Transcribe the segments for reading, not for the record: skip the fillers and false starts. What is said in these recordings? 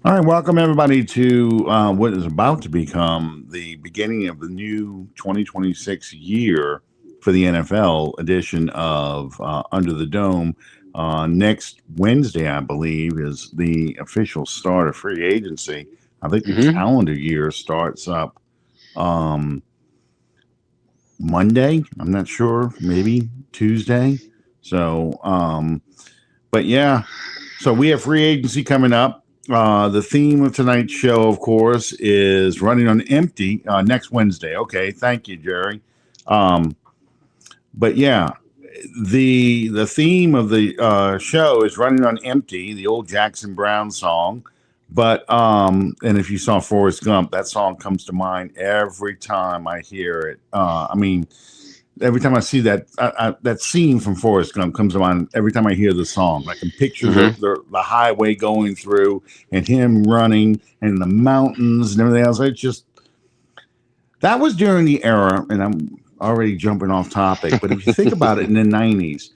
All right, welcome everybody to what is about to become the beginning of the new 2026 year for the NFL edition of Under the Dome. Next Wednesday, I believe, is the official start of free agency. I think the Hmm. calendar year starts up um, Monday. I'm not sure, maybe Tuesday. So, but yeah, so we have free agency coming up. The theme of tonight's show, of course, is running on empty next Wednesday. Okay, thank you, Jerry. Um, but yeah, the theme of the show is running on empty, the old Jackson Brown song. But and if you saw Forrest Gump, that song comes to mind every time I hear it. I mean, every time I see that scene from Forrest Gump comes to mind every time I hear the song. I can picture Hmm. the highway going through and him running and the mountains and everything else. It's just that was during the era, and I'm already jumping off topic, but if you think about it in the 90s,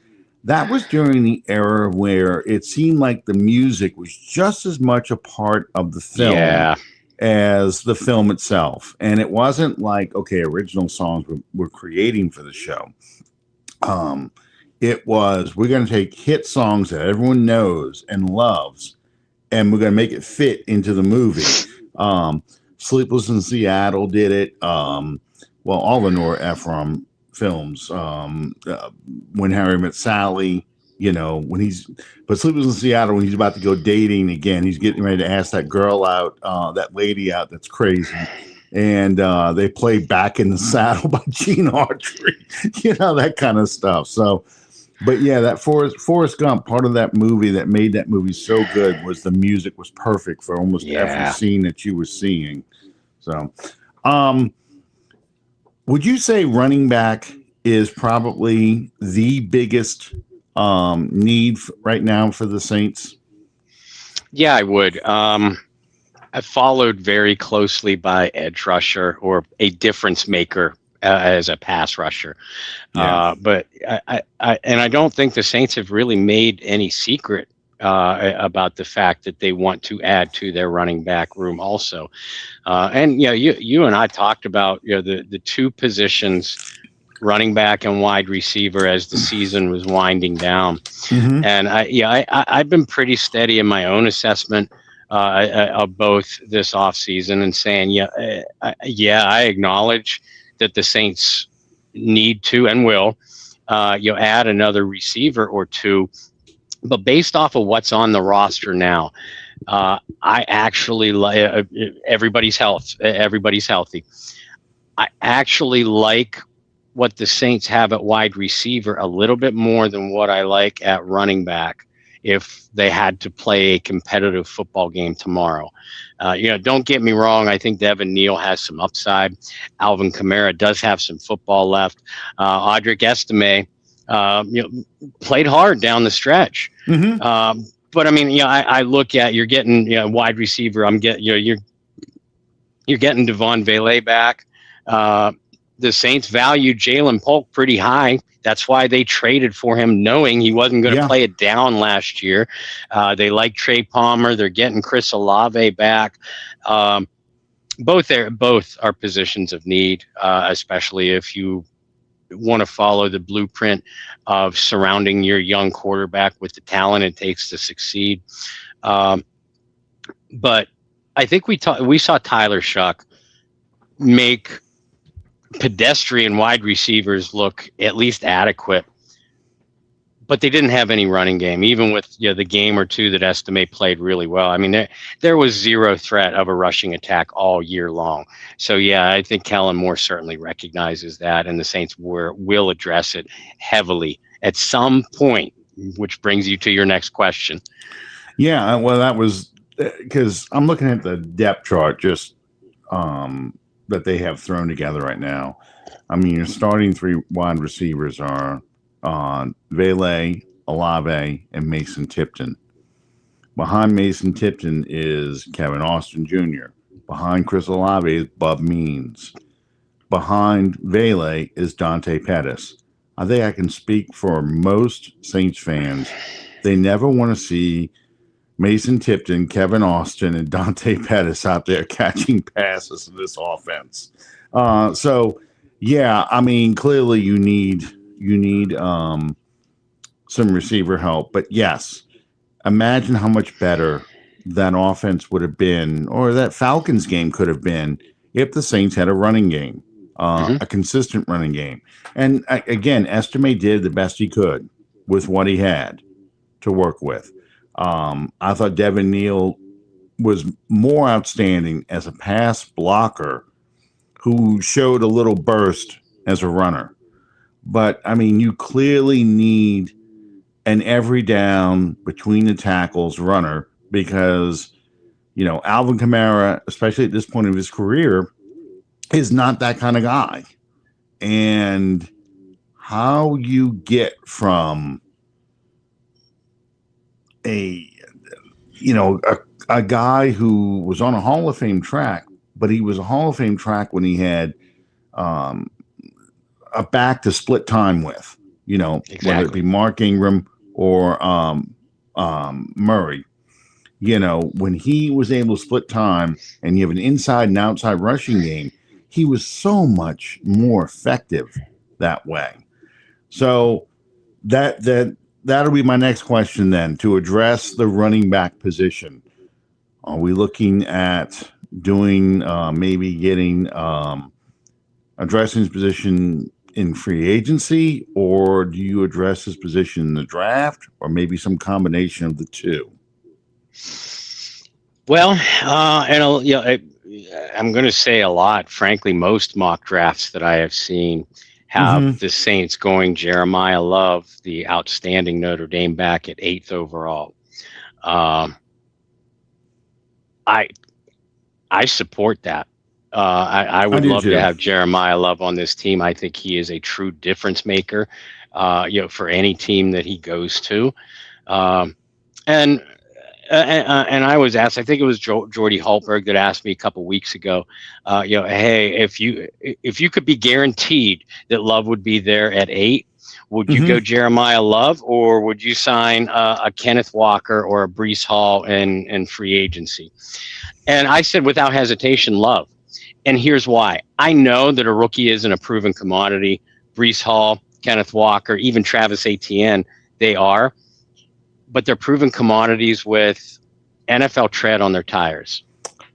that was during the era where it seemed like the music was just as much a part of the film Yeah. as the film itself. And it wasn't like, okay, original songs we're creating for the show. Um, it was, we're going to take hit songs that everyone knows and loves, and we're going to make it fit into the movie. Um, Sleepless in Seattle did it. Well, all the Nora Ephron films. When Harry Met Sally, when but Sleepless in Seattle, when he's about to go dating again, he's getting ready to ask that girl out, that lady out that's crazy. And they play Back in the Saddle by Gene Autry, that kind of stuff. So, but yeah, that Forrest Gump, part of that movie that made that movie so good was the music was perfect for almost every Yeah. scene that you were seeing. So, um, would you say running back is probably the biggest need right now for the Saints? Yeah, I would. I followed very closely by edge rusher or a difference maker as a pass rusher. Yeah, But I don't think the Saints have really made any secret about the fact that they want to add to their running back room also. And you and I talked about the two positions, running back and wide receiver, as the season was winding down. mm-hmm. And I've been pretty steady in my own assessment of both this offseason and saying, I acknowledge that the Saints need to and will, add another receiver or two. But based off of what's on the roster now, I actually like everybody's health. Everybody's healthy. I actually like what the Saints have at wide receiver a little bit more than what I like at running back if they had to play a competitive football game tomorrow. Don't get me wrong. I think Devin Neal has some upside. Alvin Kamara does have some football left. Audric Estime, played hard down the stretch. Mm-hmm. But I mean, I look at you're getting wide receiver. You're getting Devon Vele back. The Saints valued Jalen Polk pretty high. That's why they traded for him, knowing he wasn't going to play it down last year. They like Trey Palmer. They're getting Chris Olave back. Both are positions of need, especially if you want to follow the blueprint of surrounding your young quarterback with the talent it takes to succeed. But I think we saw Tyler Shuck make pedestrian wide receivers look at least adequate, but they didn't have any running game, even with the game or two that Estime played really well. I mean, there was zero threat of a rushing attack all year long. So yeah, I think Kellen Moore certainly recognizes that, and the Saints will address it heavily at some point, which brings you to your next question. Yeah, well, that was because I'm looking at the depth chart just that they have thrown together right now. I mean, your starting three wide receivers are Vele, Olave, and Mason Tipton. Behind Mason Tipton is Kevin Austin Jr. Behind Chris Olave is Bub Means. Behind Vele is Dante Pettis. I think I can speak for most Saints fans. They never want to see Mason Tipton, Kevin Austin, and Dante Pettis out there catching passes in this offense. So yeah, I mean, clearly you need some receiver help, but yes, imagine how much better that offense would have been, or that Falcons game could have been, if the Saints had a running game, a consistent running game. And again, Estime did the best he could with what he had to work with. I thought Devin Neal was more outstanding as a pass blocker who showed a little burst as a runner. But I mean, you clearly need an every down between the tackles runner because, Alvin Kamara, especially at this point of his career, is not that kind of guy. And how you get from a guy who was on a Hall of Fame track, but he was a Hall of Fame track when he had a back to split time with, Exactly. whether it be Mark Ingram or Murray. When he was able to split time and you have an inside and outside rushing game, he was so much more effective that way. So that'll be my next question then, to address the running back position. Are we looking at doing maybe getting addressing his position in free agency, or do you address his position in the draft, or maybe some combination of the two? Well, I'm going to say a lot. Frankly, most mock drafts that I have seen have the Saints going Jeremiah Love, the outstanding Notre Dame back, at 8th overall. I support that. I would love to have Jeremiah Love on this team. I think he is a true difference maker, for any team that he goes to. And I was asked, I think it was Jordy Hultberg that asked me a couple weeks ago, hey, if you could be guaranteed that Love would be there at 8, would you go Jeremiah Love, or would you sign a Kenneth Walker or a Breece Hall in free agency? And I said, without hesitation, Love. And here's why. I know that a rookie isn't a proven commodity. Breece Hall, Kenneth Walker, even Travis Etienne, they are. But they're proven commodities with NFL tread on their tires.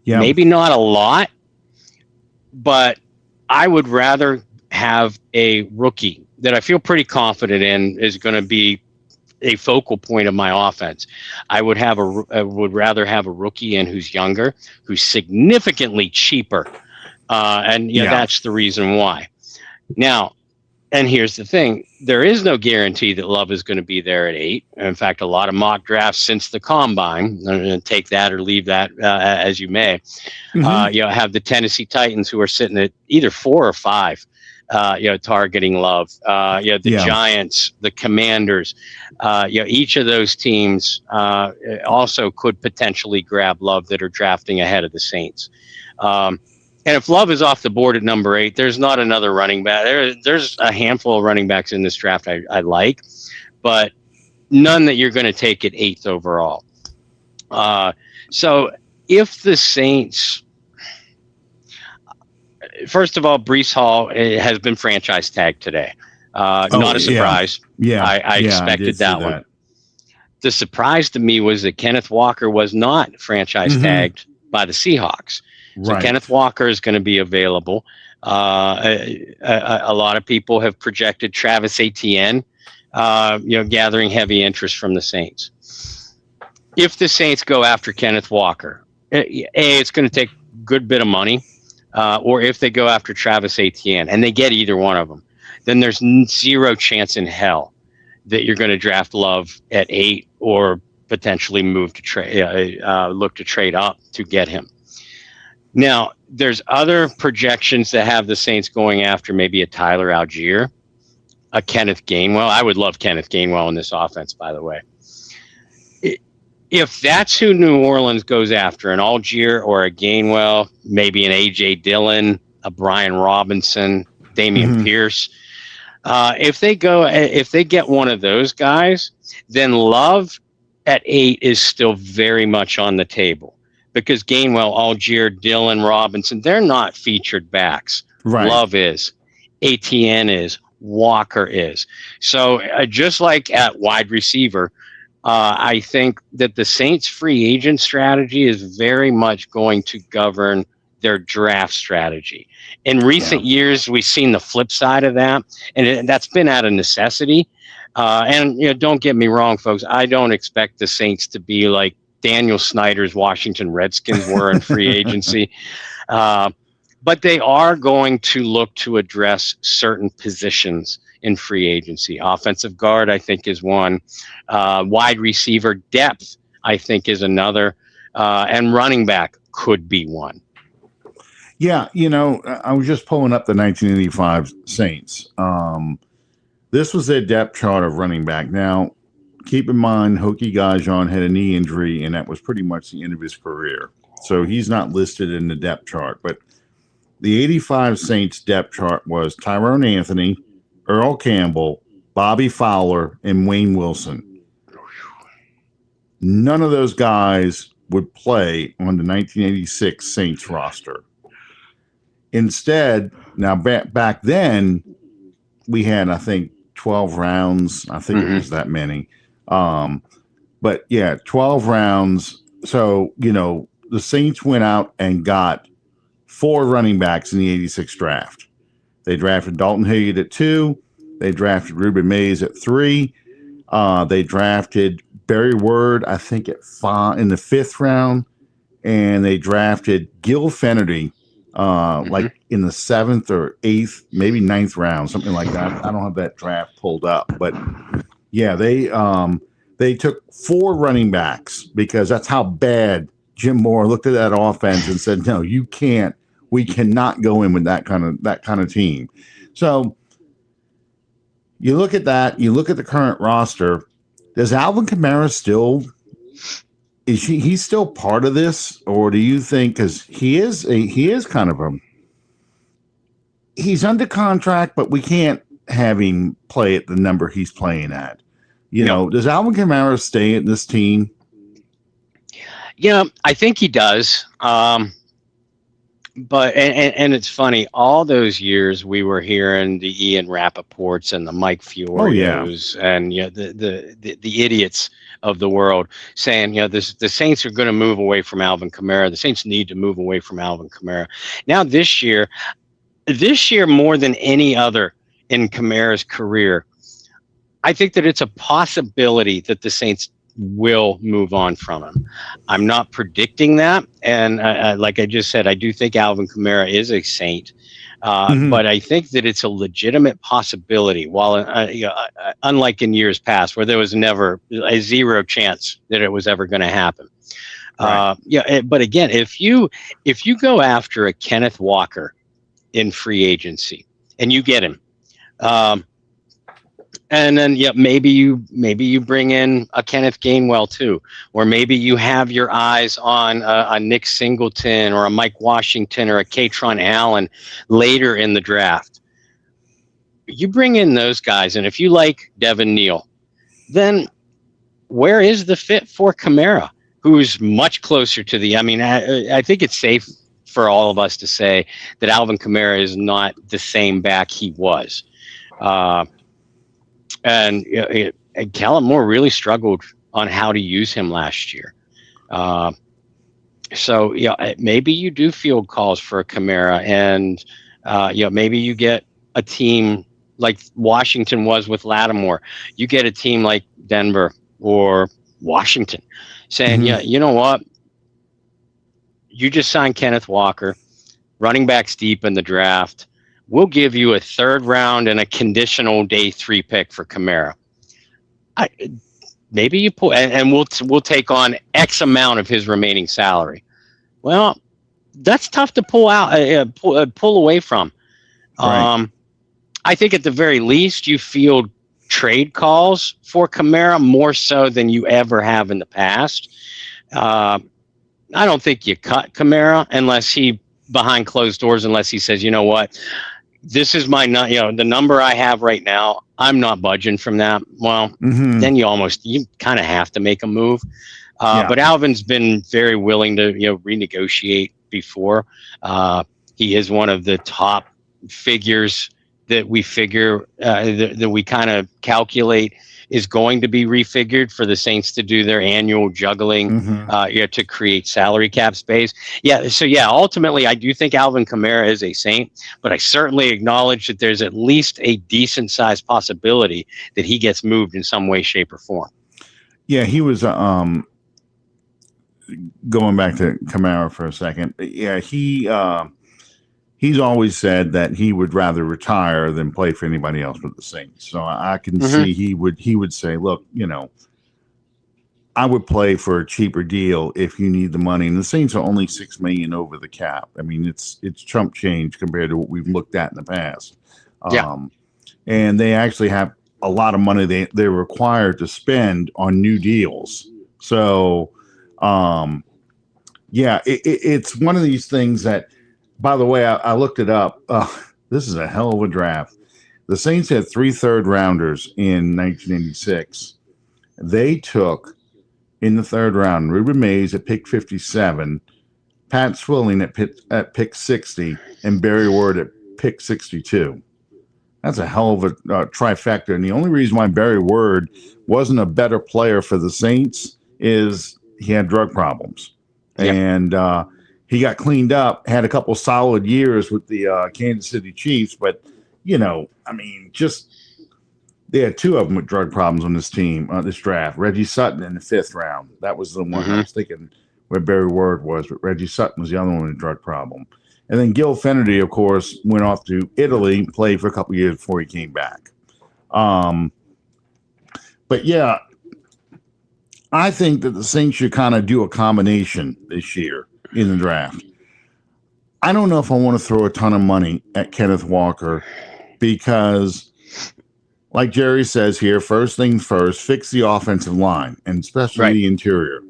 Yeah. Maybe not a lot, but I would rather have a rookie that I feel pretty confident in is going to be a focal point of my offense. I would rather have a rookie in who's younger, who's significantly cheaper. That's the reason why. Now, and here's the thing. There is no guarantee that Love is going to be there at 8. In fact, a lot of mock drafts since the combine, take that or leave that as you may, have the Tennessee Titans who are sitting at either 4 or 5, targeting Love. Giants, the Commanders, each of those teams also could potentially grab Love that are drafting ahead of the Saints. And if Love is off the board at number 8, there's not another running back. There's a handful of running backs in this draft I like, but none that you're going to take at 8th overall. So if the Saints, first of all, Breece Hall has been franchise tagged today. Not a surprise. Yeah. I expected that one. The surprise to me was that Kenneth Walker was not franchise tagged by the Seahawks. So right. Kenneth Walker is going to be available. A lot of people have projected Travis Etienne, gathering heavy interest from the Saints. If the Saints go after Kenneth Walker, it's going to take a good bit of money. Or if they go after Travis Etienne and they get either one of them, then there's zero chance in hell that you're going to draft Love at 8 or potentially look to trade up to get him. Now, there's other projections that have the Saints going after maybe a Tyler Algier, a Kenneth Gainwell. I would love Kenneth Gainwell in this offense, by the way. If that's who New Orleans goes after, an Algier or a Gainwell, maybe an A.J. Dillon, a Brian Robinson, Dameon Pierce, if they get one of those guys, then Love at 8 is still very much on the table because Gainwell, Algier, Dillon, Robinson, they're not featured backs. Right. Love is, ATN is, Walker is. So just like at wide receiver, I think that the Saints free agent strategy is very much going to govern their draft strategy. In recent years, we've seen the flip side of that, and that's been out of necessity. And don't get me wrong, folks. I don't expect the Saints to be like Daniel Snyder's Washington Redskins were in free agency. But they are going to look to address certain positions in free agency. Offensive guard, I think, is one. Wide receiver depth, I think, is another. And running back could be one. Yeah, I was just pulling up the 1985 Saints. This was their depth chart of running back. Now, keep in mind, Hokie Gajan had a knee injury, and that was pretty much the end of his career. So he's not listed in the depth chart. But the 85 Saints depth chart was Tyrone Anthony, Earl Campbell, Bobby Fowler, and Wayne Wilson. None of those guys would play on the 1986 Saints roster. Instead, now back then, we had, I think, 12 rounds. I think it was that many. But yeah, 12 rounds. So, the Saints went out and got 4 running backs in the 86 draft. They drafted Dalton Hilliard at 2. They drafted Ruben Mays at 3. They drafted Barry Word, I think, at 5 in the 5th round. And they drafted Gil Fenerty, like in the 7th or 8th, maybe 9th round, something like that. I don't have that draft pulled up, but yeah, they took 4 running backs because that's how bad Jim Moore looked at that offense and said, "No, you can't. We cannot go in with that kind of team." So you look at that. You look at the current roster. Does Alvin Kamara still? He's still part of this, or do you think because he is kind of he's under contract, but we can't have him play at the number he's playing at. Does Alvin Kamara stay at this team? I think he does. But it's funny, all those years we were hearing the Ian Rappaports and the Mike Fiorios and the idiots of the world saying, the Saints are going to move away from Alvin Kamara. The Saints need to move away from Alvin Kamara. Now this year more than any other in Kamara's career, I think that it's a possibility that the Saints will move on from him. I'm not predicting that. And like I just said, I do think Alvin Kamara is a Saint. But I think that it's a legitimate possibility. While unlike in years past, where there was never a 0 chance that it was ever going to happen. Right. But again, if you go after a Kenneth Walker in free agency and you get him, and then maybe you bring in a Kenneth Gainwell too, or maybe you have your eyes on a Nick Singleton or a Mike Washington or a Katron Allen later in the draft. You bring in those guys, and if you like Devin Neal, then where is the fit for Kamara, who's much closer to the? I mean, I think it's safe for all of us to say that Alvin Kamara is not the same back he was. And Kellen Moore really struggled on how to use him last year. So maybe you do field calls for Kamara, and maybe you get a team like Washington was with Lattimore. You get a team like Denver or Washington saying, you know what? You just signed Kenneth Walker, running backs deep in the draft. We'll give you a 3rd round and a conditional day 3 pick for Kamara. Maybe you pull, and we'll take on X amount of his remaining salary. Well, that's tough to pull out, pull away from. Right. I think at the very least you field trade calls for Kamara more so than you ever have in the past. I don't think you cut Kamara unless he behind closed doors, unless he says, you know what? this is my the number I have right now. I'm not budging from that. Well, Mm-hmm. then you kind of have to make a move. Yeah. But Alvin's been very willing to renegotiate before. He is one of the top figures that we figure that we kind of calculate is going to be refigured for the Saints to do their annual juggling, Mm-hmm. to create salary cap space. Yeah, so ultimately, I do think Alvin Kamara is a Saint, but I certainly acknowledge that there's at least a decent sized possibility that he gets moved in some way, shape, or form. Yeah, he was going back to Kamara for a second. Yeah, he's always said that he would rather retire than play for anybody else but the Saints. So I can see he would say, look, I would play for a cheaper deal if you need the money. And the Saints are only $6 million over the cap. I mean, it's chump change compared to what we've looked at in the past. And they actually have a lot of money they're required to spend on new deals. So, it's one of these things that, by the way, I looked it up. This is a hell of a draft. The Saints had 3 third-rounders in 1986. They took, in the third round, Ruben Mays at pick 57, Pat Swilling at pick 60, and Barry Ward at pick 62. That's a hell of a trifecta. And the only reason why Barry Ward wasn't a better player for the Saints is he had drug problems. Yeah. And he got cleaned up, had a couple solid years with the Kansas City Chiefs. But, they had 2 of them with drug problems on this team, this draft. Reggie Sutton in the 5th round. That was the one I was thinking where Barry Ward was, but Reggie Sutton was the other one with a drug problem. And then Gil Finnerty, of course, went off to Italy, played for a couple years before he came back. But yeah, I think that the Saints should kind of do a combination this year in the draft. I don't know if I want to throw a ton of money at Kenneth Walker because, like Jerry says here, first things first, fix the offensive line, and especially the interior.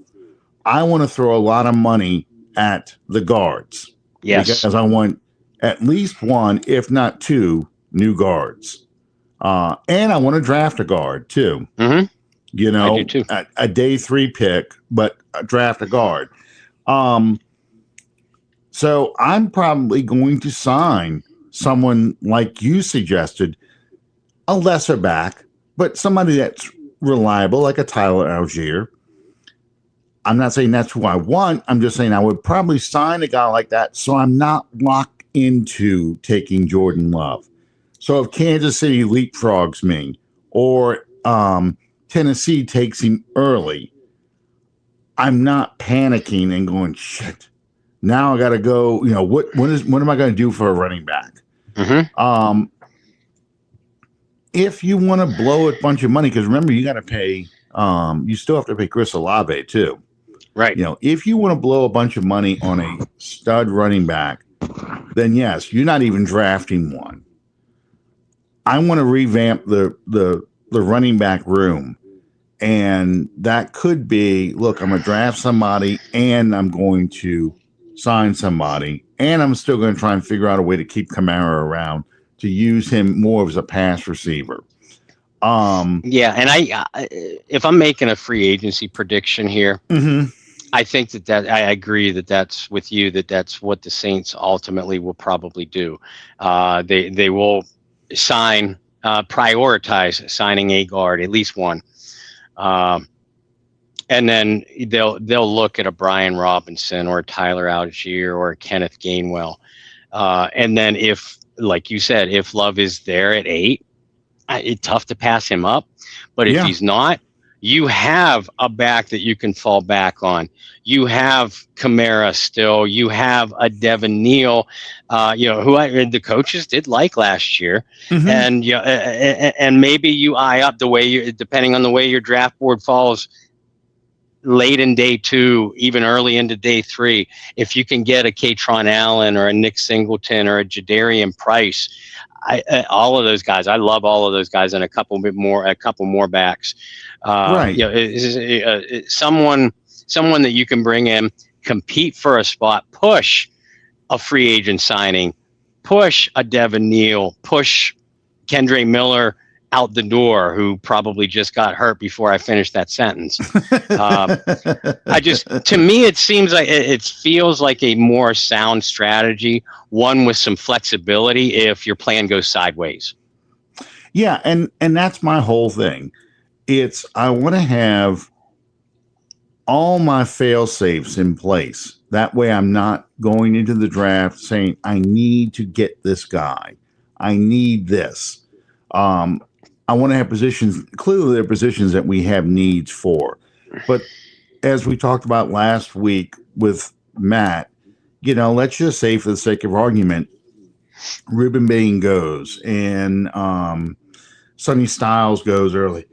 I want to throw a lot of money at the guards. Yes. Because I want at least 1, if not 2, new guards. And I want to draft a guard, too. I do too. A day 3 pick, but draft a guard. So I'm probably going to sign someone like you suggested, a lesser back, but somebody that's reliable, like a Tyler Algier. I'm not saying that's who I want. I'm just saying I would probably sign a guy like that so I'm not locked into taking Jordan Love. So if Kansas City leapfrogs me or Tennessee takes him early, I'm not panicking and going, shit, now I got to go, what am I going to do for a running back? If you want to blow a bunch of money, because remember, you got to pay, you still have to pay Chris Olave too. Right. If you want to blow a bunch of money on a stud running back, then yes, you're not even drafting one. I want to revamp the running back room. And that could be, look, I'm going to draft somebody and I'm going to sign somebody. And I'm still going to try and figure out a way to keep Kamara around to use him more as a pass receiver. And if I'm making a free agency prediction here, I think that I agree that's with you, that's what the Saints ultimately will probably do. They will prioritize signing a guard, at least one. And then they'll look at a Brian Robinson or a Tyler Algier or a Kenneth Gainwell. And then if, like you said, if Love is there at 8, it's tough to pass him up. But if he's not, you have a back that you can fall back on. You have Kamara still. You have a Devin Neal, who the coaches did like last year. And and maybe you eye up depending on the way your draft board falls late in day 2, even early into day 3. If you can get a Katron Allen or a Nick Singleton or a Jadarian Price, all of those guys, I love all of those guys, and a couple more backs. Someone that you can bring in, compete for a spot, push a free agent signing, push a Devin Neal, push Kendre Miller out the door, who probably just got hurt before I finished that sentence. To me, it seems like it feels like a more sound strategy, one with some flexibility if your plan goes sideways. Yeah, and that's my whole thing. I want to have all my fail safes in place. That way I'm not going into the draft saying, I need to get this guy. I need this. I want to have positions. Clearly, there are positions that we have needs for. But as we talked about last week with Matt, let's just say for the sake of argument, Ruben Bain goes and Sonny Styles goes early.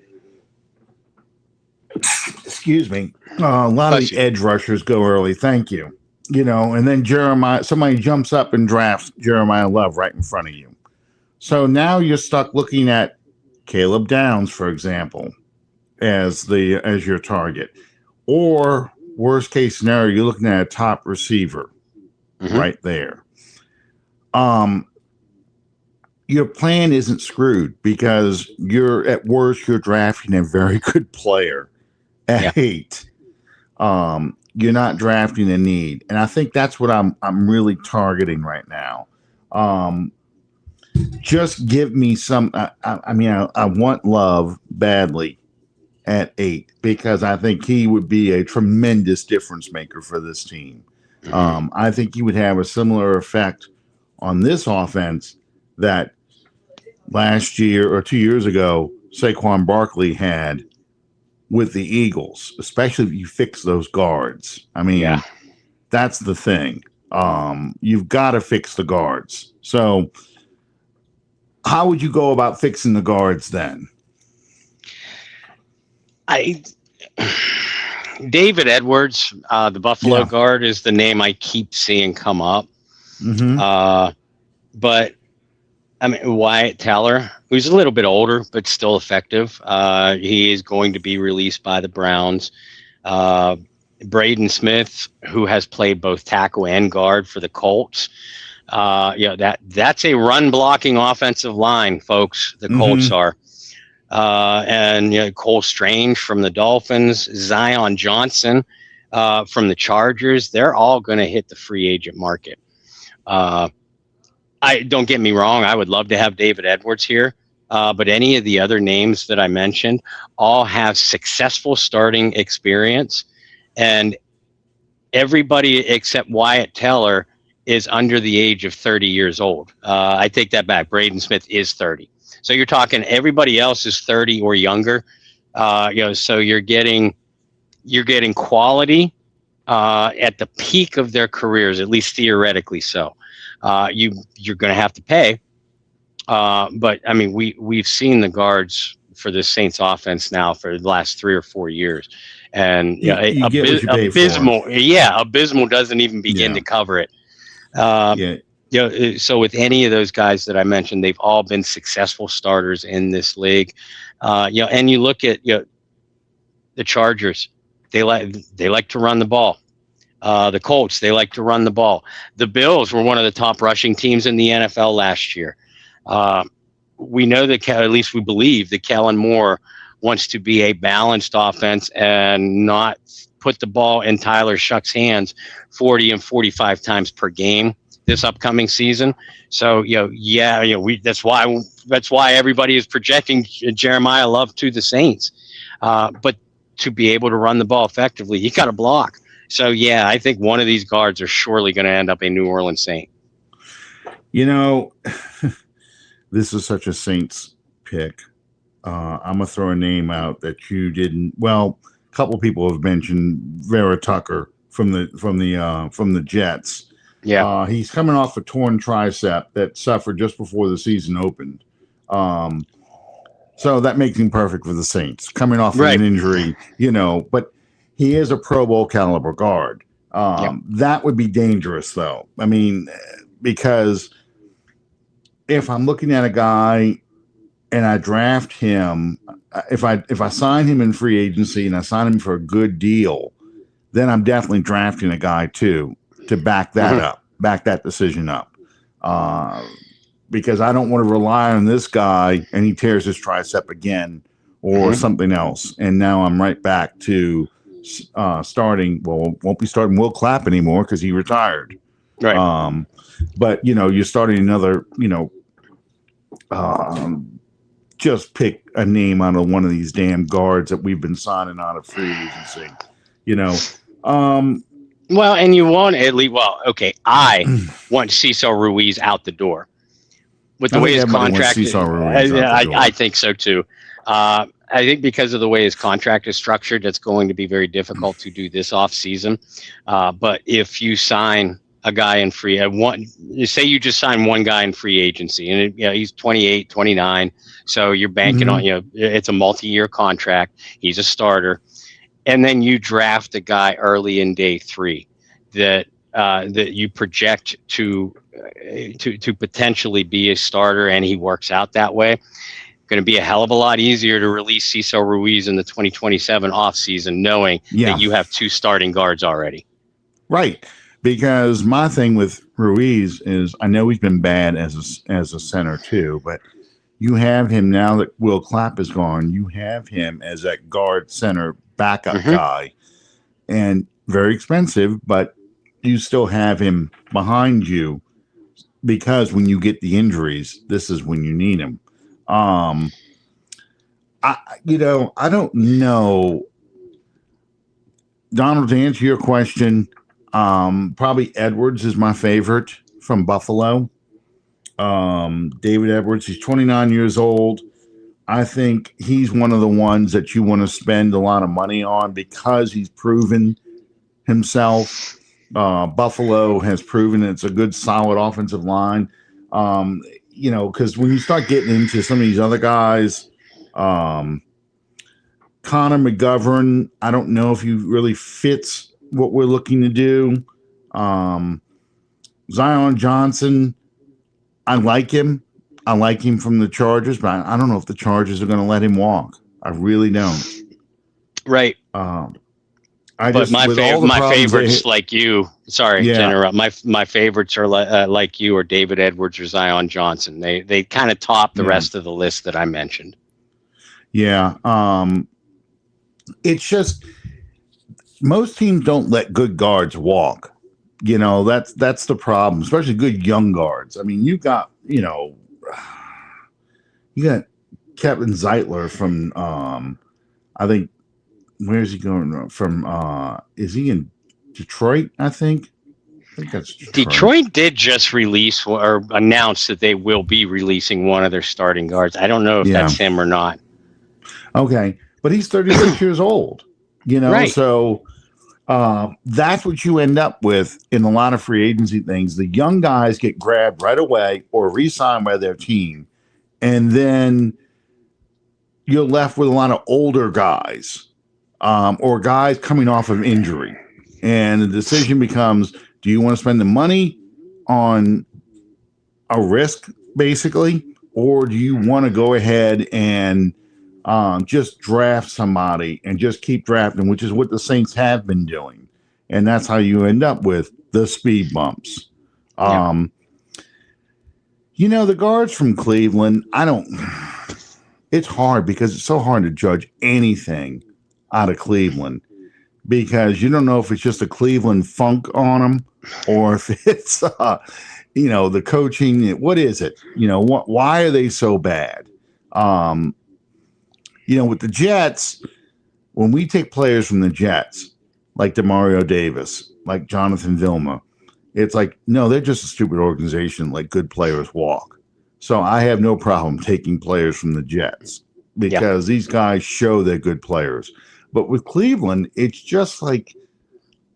Excuse me. A lot of the edge rushers go early. Thank you. And then somebody jumps up and drafts Jeremiah Love right in front of you. So now you're stuck looking at Caleb Downs, for example, as your target. Or worst case scenario, you're looking at a top receiver right there. Your plan isn't screwed because at worst you're drafting a very good player at 8. You're not drafting a need, and I think that's what I'm really targeting right now. Just give me some. I want Love badly at 8 because I think he would be a tremendous difference maker for this team. I think he would have a similar effect on this offense that last year or 2 years ago Saquon Barkley had with the Eagles, especially if you fix those guards. That's the thing. You've got to fix the guards. So how would you go about fixing the guards then? David Edwards, the Buffalo guard, is the name I keep seeing come up. But Wyatt Teller, who's a little bit older but still effective, he is going to be released by the Browns. Braden Smith, who has played both tackle and guard for the Colts. That's a run blocking offensive line, folks. The Colts are. And Cole Strange from the Dolphins, Zion Johnson from the Chargers. They're all going to hit the free agent market. Don't get me wrong, I would love to have David Edwards here, but any of the other names that I mentioned all have successful starting experience, and everybody except Wyatt Teller is under the age of 30 years old. I take that back. Braden Smith is 30. So you're talking everybody else is 30 or younger. So you're getting quality at the peak of their careers, at least theoretically so. You're going to have to pay. But we've seen the guards for the Saints offense now for the last 3 or 4 years. And abysmal. Abysmal doesn't even begin to cover it. So with any of those guys that I mentioned, they've all been successful starters in this league. And you look at the Chargers, they like to run the ball. The Colts, they like to run the ball. The Bills were one of the top rushing teams in the NFL last year. We know that, at least we believe, that Kellen Moore wants to be a balanced offense and not put the ball in Tyler Shuck's hands 40 and 45 times per game this upcoming season. So, that's why everybody is projecting Jeremiah Love to the Saints. But to be able to run the ball effectively, you got to block. So, I think one of these guards are surely going to end up a New Orleans Saint. This is such a Saints pick. I'm gonna throw a name out that you didn't. Well, a couple of people have mentioned Vera Tucker from the Jets. Yeah, he's coming off a torn tricep that suffered just before the season opened. So that makes him perfect for the Saints. Coming off of an injury, but he is a Pro Bowl caliber guard. That would be dangerous, though. Because if I'm looking at a guy and I draft him, if I sign him in free agency and I sign him for a good deal, then I'm definitely drafting a guy too to back that up, back that decision up. because I don't want to rely on this guy and he tears his tricep again or something else. And now I'm right back to starting. Well, won't be starting Will Clapp anymore because he retired. Right. But, you're starting another, just pick a name out of one of these damn guards that we've been signing out of free agency, Well, and you want at least, okay, I want Cecil Ruiz out the door. With the way his contract, I think so too. I think because of the way his contract is structured, it's going to be very difficult to do this offseason. But if you sign a guy in you say you just sign one guy in free agency, and he's 28, 29, so you're banking on, it's a multi-year contract. He's a starter. And then you draft a guy early in day 3 that you project to potentially be a starter, and he works out that way. Going to be a hell of a lot easier to release Cecil Ruiz in the 2027 offseason, knowing that you have 2 starting guards already. Right. Because my thing with Ruiz is, I know he's been bad as a center too, but you have him now that Will Clapp is gone. You have him as that guard center backup guy, and very expensive, but you still have him behind you because when you get the injuries, this is when you need him. I don't know, Donald, to answer your question, probably Edwards is my favorite from Buffalo. David Edwards, he's 29 years old. I think he's one of the ones that you want to spend a lot of money on because he's proven himself. Buffalo has proven it's a good, solid offensive line. Because when you start getting into some of these other guys, Connor McGovern, I don't know if he really fits what we're looking to do. Zion Johnson, I like him. I like him from the Chargers, but I don't know if the Chargers are going to let him walk. I really don't. Right. My favorites, like you. Sorry to interrupt. My favorites are like you, or David Edwards or Zion Johnson. They kind of top the rest of the list that I mentioned. Yeah. It's just most teams don't let good guards walk. That's the problem, especially good young guards. I mean, you got Kevin Zeitler from I think, where's he going from? Is he in Detroit? I think that's Detroit. Detroit did just release or announce that they will be releasing one of their starting guards. I don't know if that's him or not. Okay, but he's 36 years old. Right. So that's what you end up with in a lot of free agency things. The young guys get grabbed right away or re-signed by their team, and then you're left with a lot of older guys. Or guys coming off of injury. And the decision becomes, do you want to spend the money on a risk, basically, or do you want to go ahead and just draft somebody and just keep drafting, which is what the Saints have been doing. And that's how you end up with the speed bumps. The guards from Cleveland, it's hard because it's so hard to judge anything out of Cleveland because you don't know if it's just a Cleveland funk on them or if it's the coaching. What is it? Why are they so bad? With the Jets, when we take players from the Jets like DeMario Davis, like Jonathan Vilma, it's like, no, they're just a stupid organization. Like, good players walk. So I have no problem taking players from the Jets because these guys show they're good players. But with Cleveland, it's just like,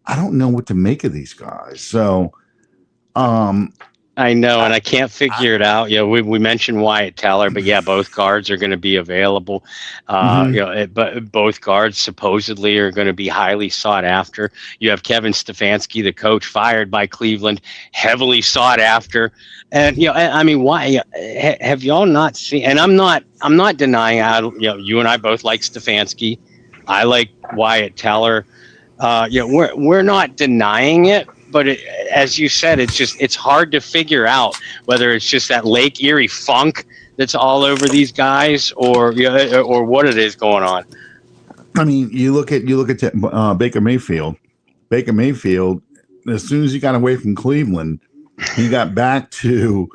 I don't know what to make of these guys. So, I know, and I can't figure it out. We mentioned Wyatt Teller, but both guards are going to be available. But both guards supposedly are going to be highly sought after. You have Kevin Stefanski, the coach, fired by Cleveland, heavily sought after. And I mean, why have y'all not seen? And I'm not denying. You and I both like Stefanski. I like Wyatt Teller. We're not denying it, but as you said, it's hard to figure out whether it's just that Lake Erie funk that's all over these guys, or what it is going on. I mean, you look at Baker Mayfield. Baker Mayfield, as soon as he got away from Cleveland, he got back to,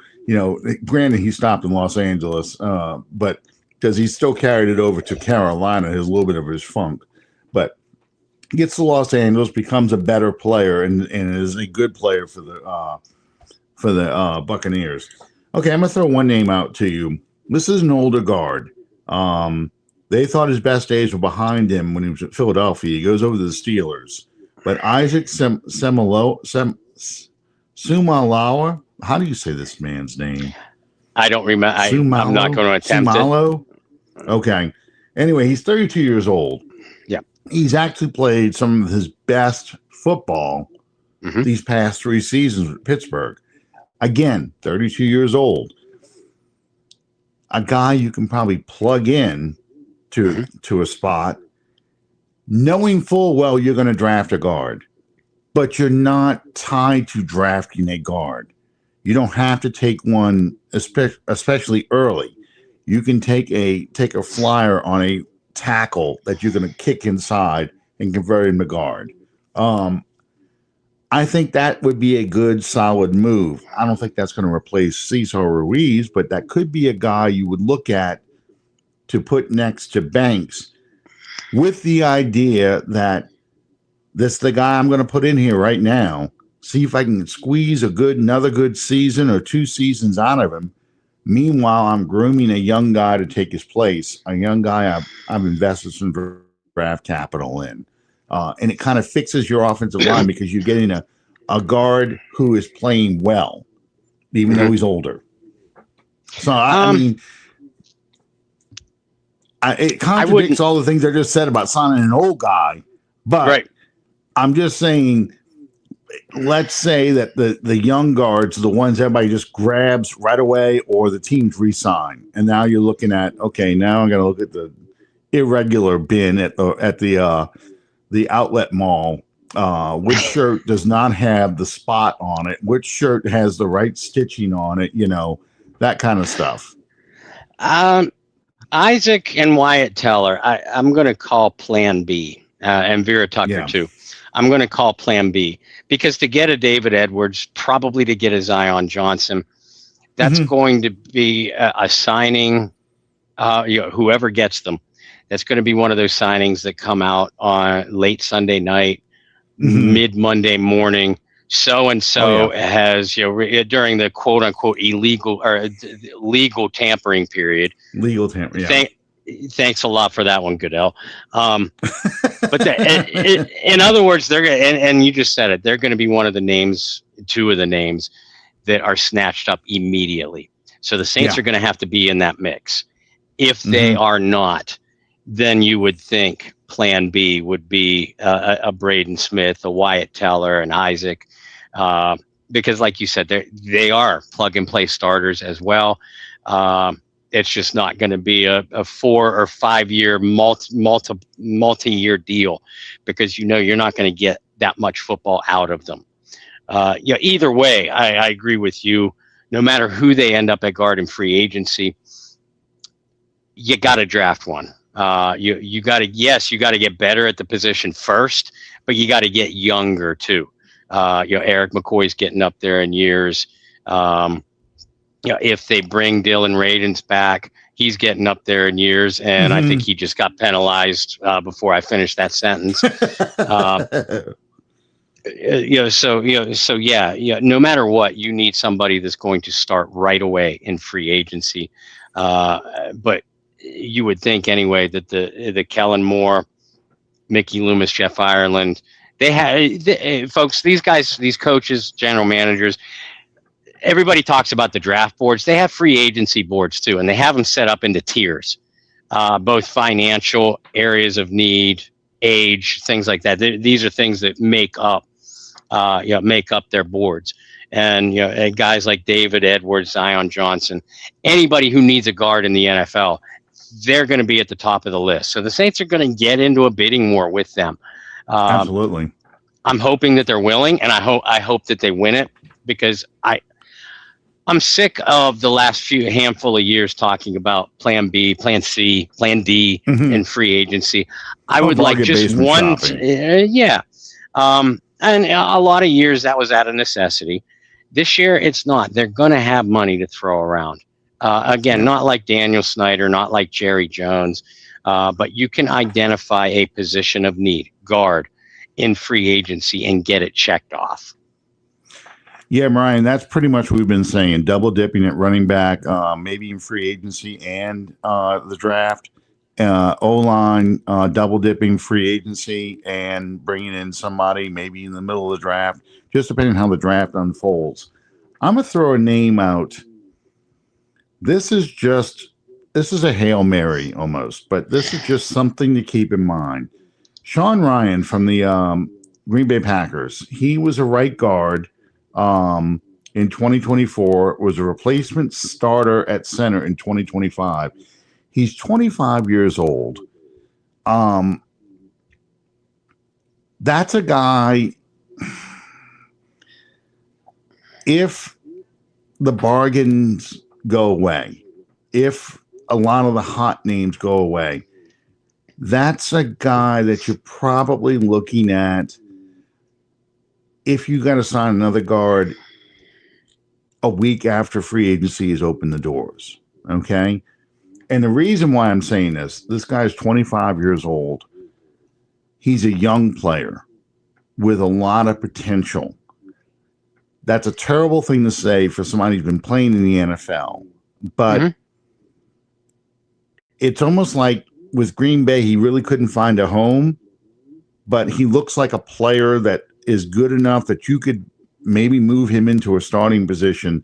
granted he stopped in Los Angeles, but because he still carried it over to Carolina, his little bit of his funk, but gets to Los Angeles, becomes a better player, and is a good player for the Buccaneers. Okay, I'm gonna throw one name out to you. This is an older guard. They thought his best days were behind him when he was at Philadelphia. He goes over to the Steelers. But Isaac Sumalawa, how do you say this man's name? I don't remember. I'm not going to attempt it. Okay. Anyway, he's 32 years old. Yeah. He's actually played some of his best football these past 3 seasons with Pittsburgh. Again, 32 years old. A guy you can probably plug in to a spot, knowing full well you're going to draft a guard, but you're not tied to drafting a guard. You don't have to take one, especially early. You can take a flyer on a tackle that you're going to kick inside and convert him to guard. I think that would be a good, solid move. I don't think that's going to replace Cesar Ruiz, but that could be a guy you would look at to put next to Banks, with the idea that this is the guy I'm going to put in here right now. See if I can squeeze another good season or 2 seasons out of him. Meanwhile, I'm grooming a young guy to take his place, a young guy I've invested some draft capital in. And it kind of fixes your offensive line because you're getting a guard who is playing well, even though he's older. So, I mean, it contradicts all the things I just said about signing an old guy, but I'm just saying, let's say that the young guards are the ones everybody just grabs right away, or the teams re-sign, and now you're looking at, okay, now I'm going to look at the irregular bin at the outlet mall. Which shirt does not have the spot on it? Which shirt has the right stitching on it? That kind of stuff. Isaac and Wyatt Teller, I'm going to call Plan B, and Vera Tucker too. I'm going to call Plan B, because to get a David Edwards, probably to get a Zion Johnson, that's going to be a signing. Whoever gets them, that's going to be one of those signings that come out on late Sunday night, mid Monday morning. So-and-so has, during the quote unquote illegal or legal tampering period. Legal tampering. Yeah. Thanks a lot for that one, Goodell. But in other words, they're and you just said it. They're going to be one of the names, 2 of the names that are snatched up immediately. So the Saints are going to have to be in that mix. If they are not, then you would think Plan B would be a Braden Smith, a Wyatt Teller, and Isaac, because, like you said, they are plug and play starters as well. It's just not going to be a 4 or 5 year multi-year deal, because you're not going to get that much football out of them. Either way, I agree with you. No matter who they end up at guard in free agency, you got to draft one. You got to get better at the position first, but you got to get younger too. Eric McCoy's getting up there in years. If they bring Dylan Radins back, he's getting up there in years, and I think he just got penalized before I finished that sentence. No matter what, you need somebody that's going to start right away in free agency. But you would think anyway that the Kellen Moore, Mickey Loomis, Jeff Ireland, folks, these guys, these coaches, general managers, everybody talks about the draft boards. They have free agency boards too, and they have them set up into tiers, both financial, areas of need, age, things like that. These are things that make up their boards. And guys like David Edwards, Zion Johnson, anybody who needs a guard in the NFL, they're going to be at the top of the list. So the Saints are going to get into a bidding war with them. Absolutely. I'm hoping that they're willing, and I hope that they win it, because I'm sick of the last handful of years talking about Plan B, Plan C, Plan D Mhm. in free agency. I Oh, would like bargain just basement one, shopping. yeah. And a lot of years that was out of necessity. This year, it's not. They're going to have money to throw around. Again, Yeah. not like Daniel Snyder, not like Jerry Jones, but you can identify a position of need, guard, in free agency, and get it checked off. Yeah, Brian, that's pretty much what we've been saying. Double dipping at running back, maybe in free agency and the draft. O line, double dipping free agency and bringing in somebody maybe in the middle of the draft, just depending on how the draft unfolds. I'm going to throw a name out. This is a Hail Mary almost, but this is just something to keep in mind. Sean Ryan from the Green Bay Packers, he was a right guard in 2024, was a replacement starter at center in 2025. He's 25 years old. That's a guy, if the bargains go away, if a lot of the hot names go away, that's a guy that you're probably looking at if you got to sign another guard a week after free agency has opened the doors. Okay. And the reason why I'm saying this guy's 25 years old. He's a young player with a lot of potential. That's a terrible thing to say for somebody who's been playing in the NFL. But it's almost like with Green Bay, he really couldn't find a home, but he looks like a player that is good enough that you could maybe move him into a starting position.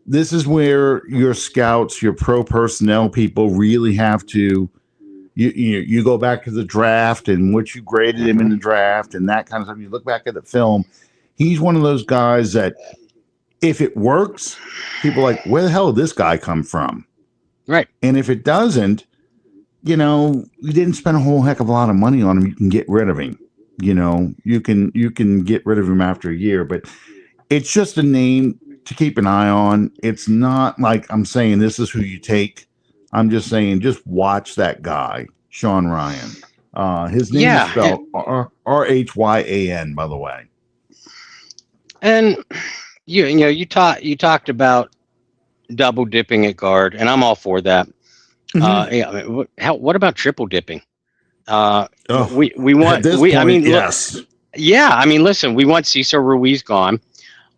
This is where your scouts, your pro personnel people really have to, you go back to the draft and what you graded him in the draft and that kind of stuff. You look back at the film. He's one of those guys that if it works, people are like, where the hell did this guy come from? Right. And if it doesn't, you didn't spend a whole heck of a lot of money on him. You can get rid of him. You can get rid of him after a year, but it's just a name to keep an eye on. It's not like I'm saying this is who you take. I'm just saying just watch that guy, Sean Ryan. His name is spelled Rhyan, by the way. And you talked about double dipping at guard, and I'm all for that. What about triple dipping? We want yes. Yeah, I mean, listen, we want Cesar Ruiz gone.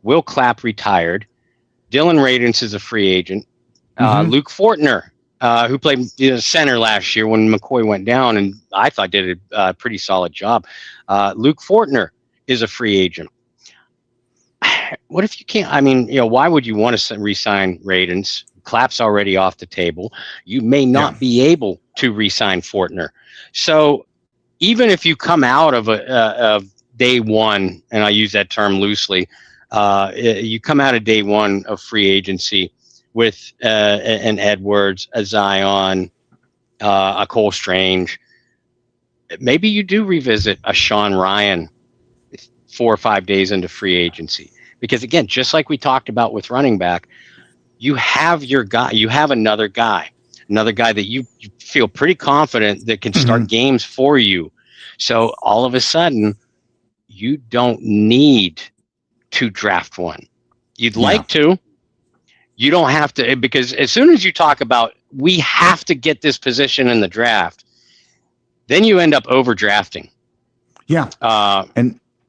Will Clapp retired. Dylan Radins is a free agent. Luke Fortner, who played center last year when McCoy went down, and I thought did a pretty solid job. Luke Fortner is a free agent. What if you can't? I mean, why would you want to re-sign Radins? Clapp's already off the table. You may not be able to re-sign Fortner. So even if you come out of day one, and I use that term loosely, you come out of day one of free agency with an Edwards, a Zion, a Cole Strange. Maybe you do revisit a Sean Ryan 4 or 5 days into free agency. Because again, just like we talked about with running back, you have your guy, you have another guy that you feel pretty confident that can start games for you. So all of a sudden, you don't need to draft one. You'd like to. You don't have to, because as soon as you talk about we have to get this position in the draft, then you end up overdrafting. Yeah.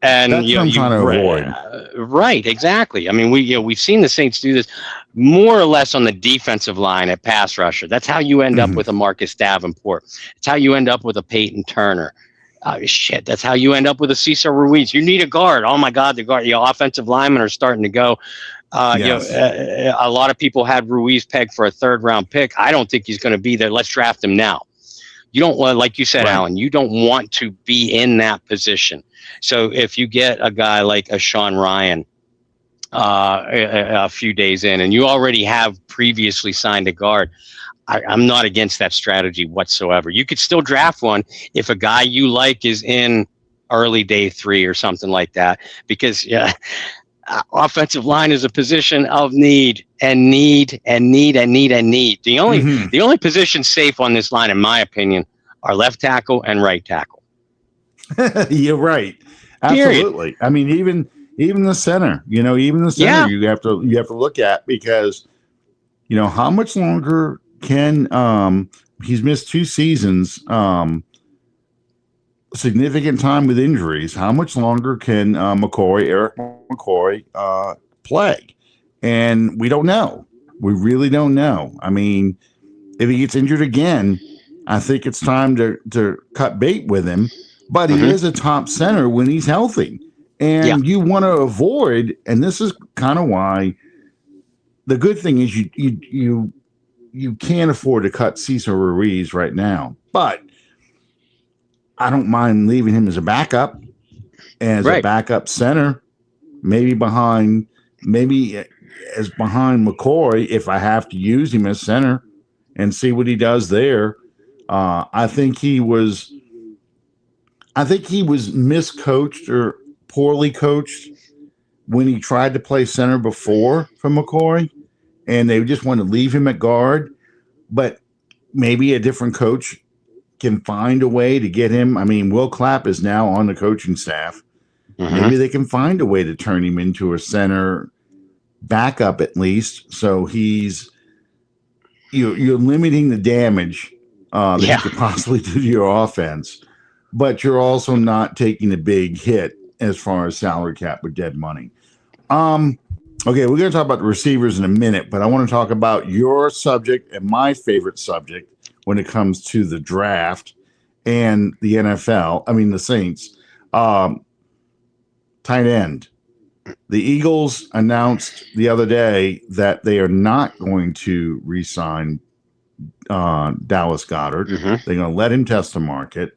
And that's what I'm trying to avoid. Right, exactly. I mean, we've seen the Saints do this more or less on the defensive line at pass rusher. That's how you end up with a Marcus Davenport. It's how you end up with a Peyton Turner. That's how you end up with a Cesar Ruiz. You need a guard. Oh my God, the offensive linemen are starting to go. A lot of people had Ruiz pegged for a 3rd round pick. I don't think he's going to be there. Let's draft him now. You don't want, like you said, Alan, you don't want to be in that position. So if you get a guy like a Sean Ryan a few days in, and you already have previously signed a guard, I'm not against that strategy whatsoever. You could still draft one if a guy you like is in early day 3 or something like that, because offensive line is a position of need and need and need and need and need. The only position safe on this line, in my opinion, are left tackle and right tackle. You're right. Period. Absolutely. I mean, even the center, even the center, you have to look at, because, how much longer can he's missed 2 seasons, significant time with injuries. How much longer can Eric McCoy play? And we don't know. We really don't know. I mean, if he gets injured again, I think it's time to cut bait with him. But he is a top center when he's healthy. And you want to avoid, and this is kind of why the good thing is you can't afford to cut Cesar Ruiz right now. But I don't mind leaving him as a backup center, maybe behind McCoy if I have to use him as center, and see what he does there. I think he was miscoached or poorly coached when he tried to play center before for McCoy, and they just wanted to leave him at guard. But maybe a different coach can find a way to get him. I mean, Will Clapp is now on the coaching staff. Maybe they can find a way to turn him into a center backup at least. So you're limiting the damage that you could possibly do to your offense, but you're also not taking a big hit as far as salary cap with dead money. Okay, we're going to talk about the receivers in a minute, but I want to talk about your subject and my favorite subject when it comes to the draft and the NFL. I mean, the Saints. Tight end. The Eagles announced the other day that they are not going to re-sign Dallas Goedert. They're going to let him test the market.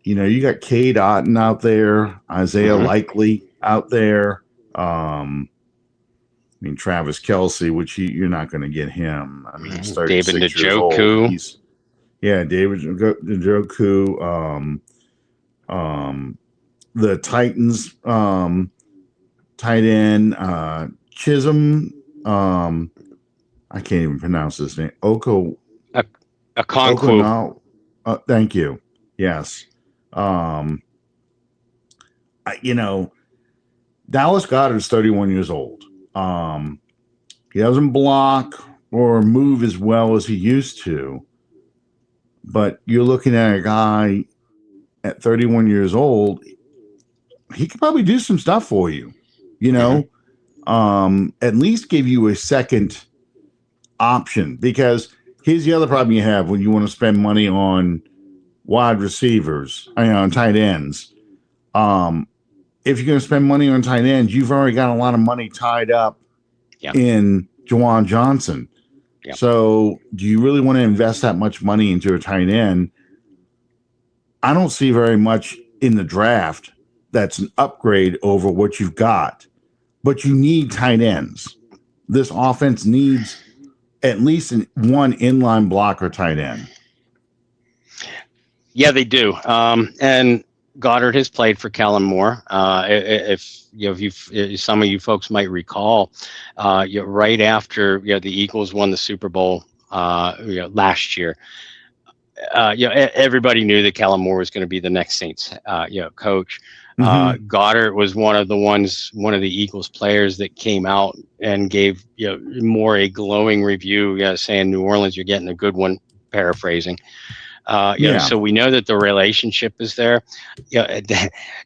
You got Cade Otton out there, Isaiah Likely out there. Travis Kelce, which you're not going to get him. I mean, he's David Njoku. David Njoku. The Titans tight end Chisholm. I can't even pronounce his name. Okonkwo. Thank you. Yes. Dallas Goedert is 31 years old. He doesn't block or move as well as he used to, but you're looking at a guy at 31 years old. He could probably do some stuff for you, at least give you a second option, because here's the other problem you have when you want to spend money on wide receivers, on tight ends. If you're going to spend money on tight ends, you've already got a lot of money tied up in Juwan Johnson. Yep. So do you really want to invest that much money into a tight end? I don't see very much in the draft that's an upgrade over what you've got, but you need tight ends. This offense needs at least one inline blocker tight end. Yeah, they do. And Goddard has played for Kellen Moore. If some of you folks might recall, right after the Eagles won the Super Bowl last year, everybody knew that Kellen Moore was going to be the next Saints coach. Goddard was one of the Eagles players that came out and gave Moore a glowing review, saying, "New Orleans, you're getting a good one," paraphrasing. So we know that the relationship is there.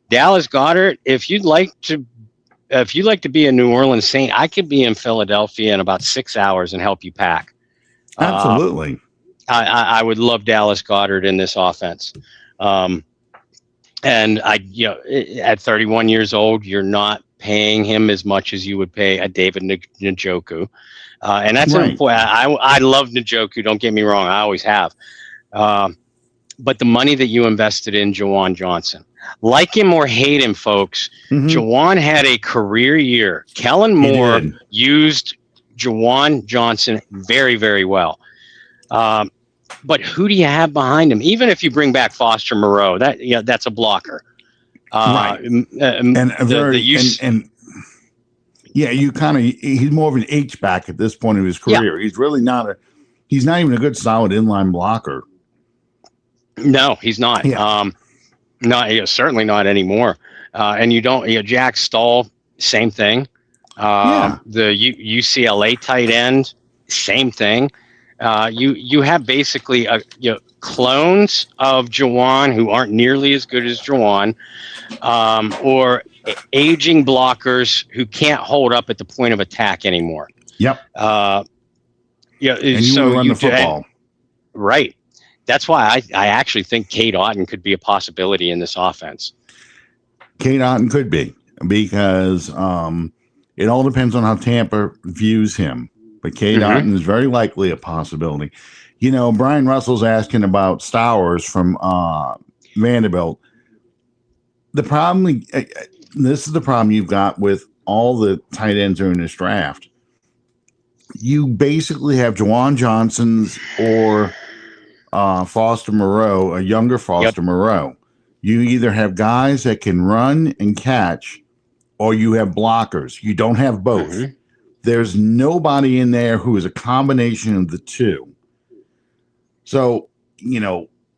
Dallas Goedert, if you'd like to be a New Orleans Saint, I could be in Philadelphia in about 6 hours and help you pack. Absolutely. I would love Dallas Goedert in this offense. And at 31 years old, you're not paying him as much as you would pay a David Njoku. And that's an important. I love Njoku. Don't get me wrong. I always have. But the money that you invested in Juwan Johnson, like him or hate him, folks, Juwan had a career year. Kellen Moore used Juwan Johnson very, very well. But who do you have behind him? Even if you bring back Foster Moreau, that's a blocker. Right. And a very and yeah, he's more of an H back at this point of his career. He's really he's not even a good solid inline blocker. No, he's not. Yeah. Certainly not anymore. And you don't, Jack Stahl, same thing. The UCLA tight end, same thing. You have basically clones of Juwan who aren't nearly as good as Juwan, or aging blockers who can't hold up at the point of attack anymore. Yep. And you run the football. Right. That's why I actually think Cade Otton could be a possibility in this offense. Cade Otton could be, because it all depends on how Tampa views him. But Cade Otton is very likely a possibility. Brian Russell's asking about Stowers from Vanderbilt. The problem, this is the problem you've got with all the tight ends during this draft. You basically have Juwan Johnson's or Foster Moreau, a younger Foster Moreau. You either have guys that can run and catch, or you have blockers. You don't have both. There's nobody in there who is a combination of the two. So,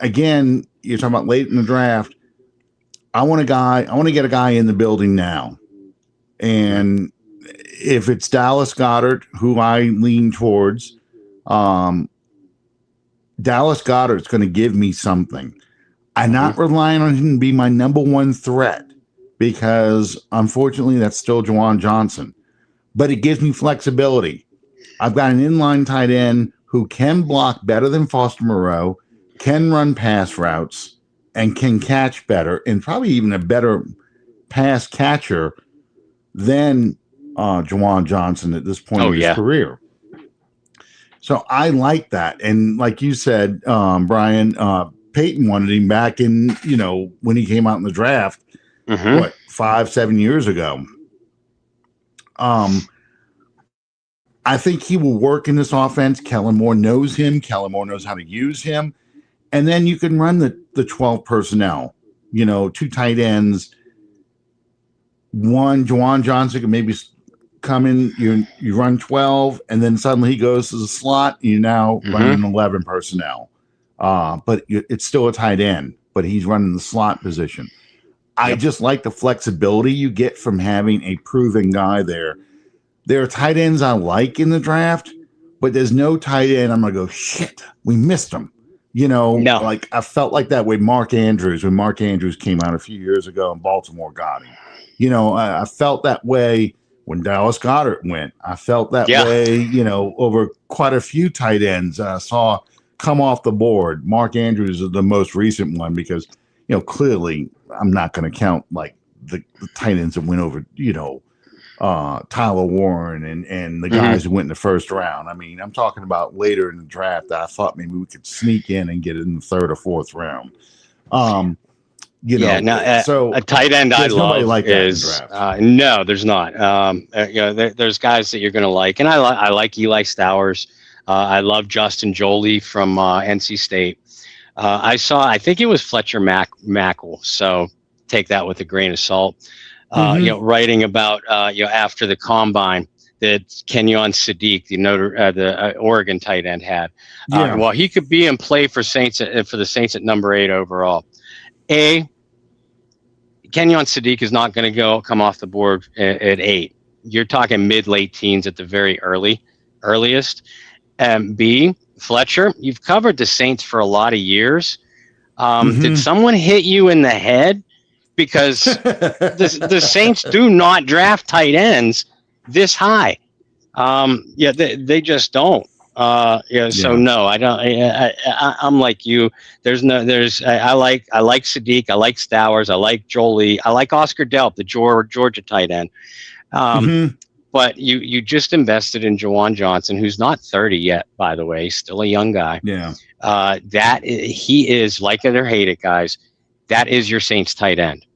again, you're talking about late in the draft. I want to get a guy in the building now. And if it's Dallas Goedert, who I lean towards, Dallas Goedert's going to give me something. I'm not relying on him to be my number one threat, because unfortunately that's still Juwan Johnson. But it gives me flexibility. I've got an inline tight end who can block better than Foster Moreau, can run pass routes, and can catch better, and probably even a better pass catcher than Juwan Johnson at this point in his career. So I like that. And like you said, Brian, Peyton wanted him back in, when he came out in the draft, 5-7 years ago. I think he will work in this offense. Kellen Moore knows him. Kellen Moore knows how to use him. And then you can run the 12 personnel, 2 tight ends. One, Juwan Johnson can maybe come in, you run 12, and then suddenly he goes to the slot. You now running 11 personnel. But it's still a tight end, but he's running the slot position. I just like the flexibility you get from having a proven guy there. There are tight ends I like in the draft, but there's no tight end I'm going to go, shit, we missed him. Like I felt like that with Mark Andrews when Mark Andrews came out a few years ago and Baltimore got him. I felt that way when Dallas Goedert went. I felt that way, over quite a few tight ends I saw come off the board. Mark Andrews is the most recent one because, clearly I'm not going to count like the tight ends that went over, Tyler Warren and the guys who went in the first round. I mean, I'm talking about later in the draft that I thought maybe we could sneak in and get it in the 3rd or 4th round. So a tight end I love like is no, there's not. There's guys that you're going to like, and I like Eli Stowers. I love Justin Joly from NC State. I think it was Fletcher Mackle. So take that with a grain of salt. Writing about after the combine that Kenyon Sadiq, the Oregon tight end, had. Well, he could be in play for the Saints at number 8 overall. Kenyon Sadiq is not going to come off the board at 8. You're talking mid-late teens at the very earliest. B, Fletcher, you've covered the Saints for a lot of years. Did someone hit you in the head? Because the Saints do not draft tight ends this high. They just don't. So no, I don't. I'm like you. I like Sadiq. I like Stowers. I like Jolie. I like Oscar Delp, the Georgia tight end. But you just invested in Juwan Johnson, who's not 30 yet, by the way, still a young guy. Yeah. He is, like it or hate it, guys. That is your Saints tight end.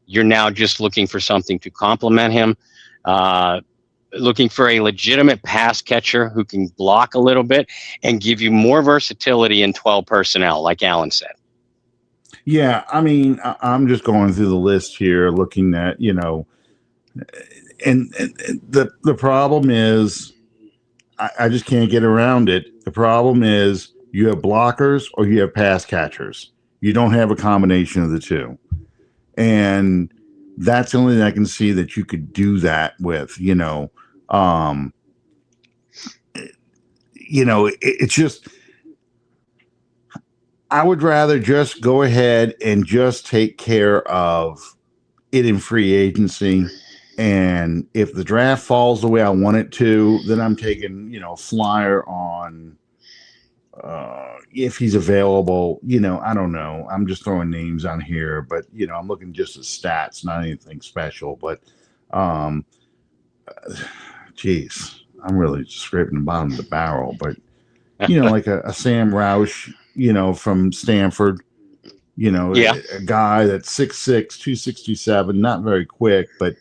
You're now just looking for something to complement him. looking for a legitimate pass catcher who can block a little bit and give you more versatility in 12 personnel, like Alan said. Yeah, I mean, I'm just going through the list here, looking at, and the problem is, I just can't get around it. The problem is you have blockers or you have pass catchers. You don't have a combination of the two. And that's the only thing I can see that you could do that with, it's just, I would rather just go ahead and just take care of it in free agency. And if the draft falls the way I want it to, then I'm taking, flyer on if he's available. I don't know. I'm just throwing names on here, but I'm looking just at stats, not anything special. But geez, I'm really scraping the bottom of the barrel. But like a Sam Roush, from Stanford, a guy that's 6'6", 267, not very quick, but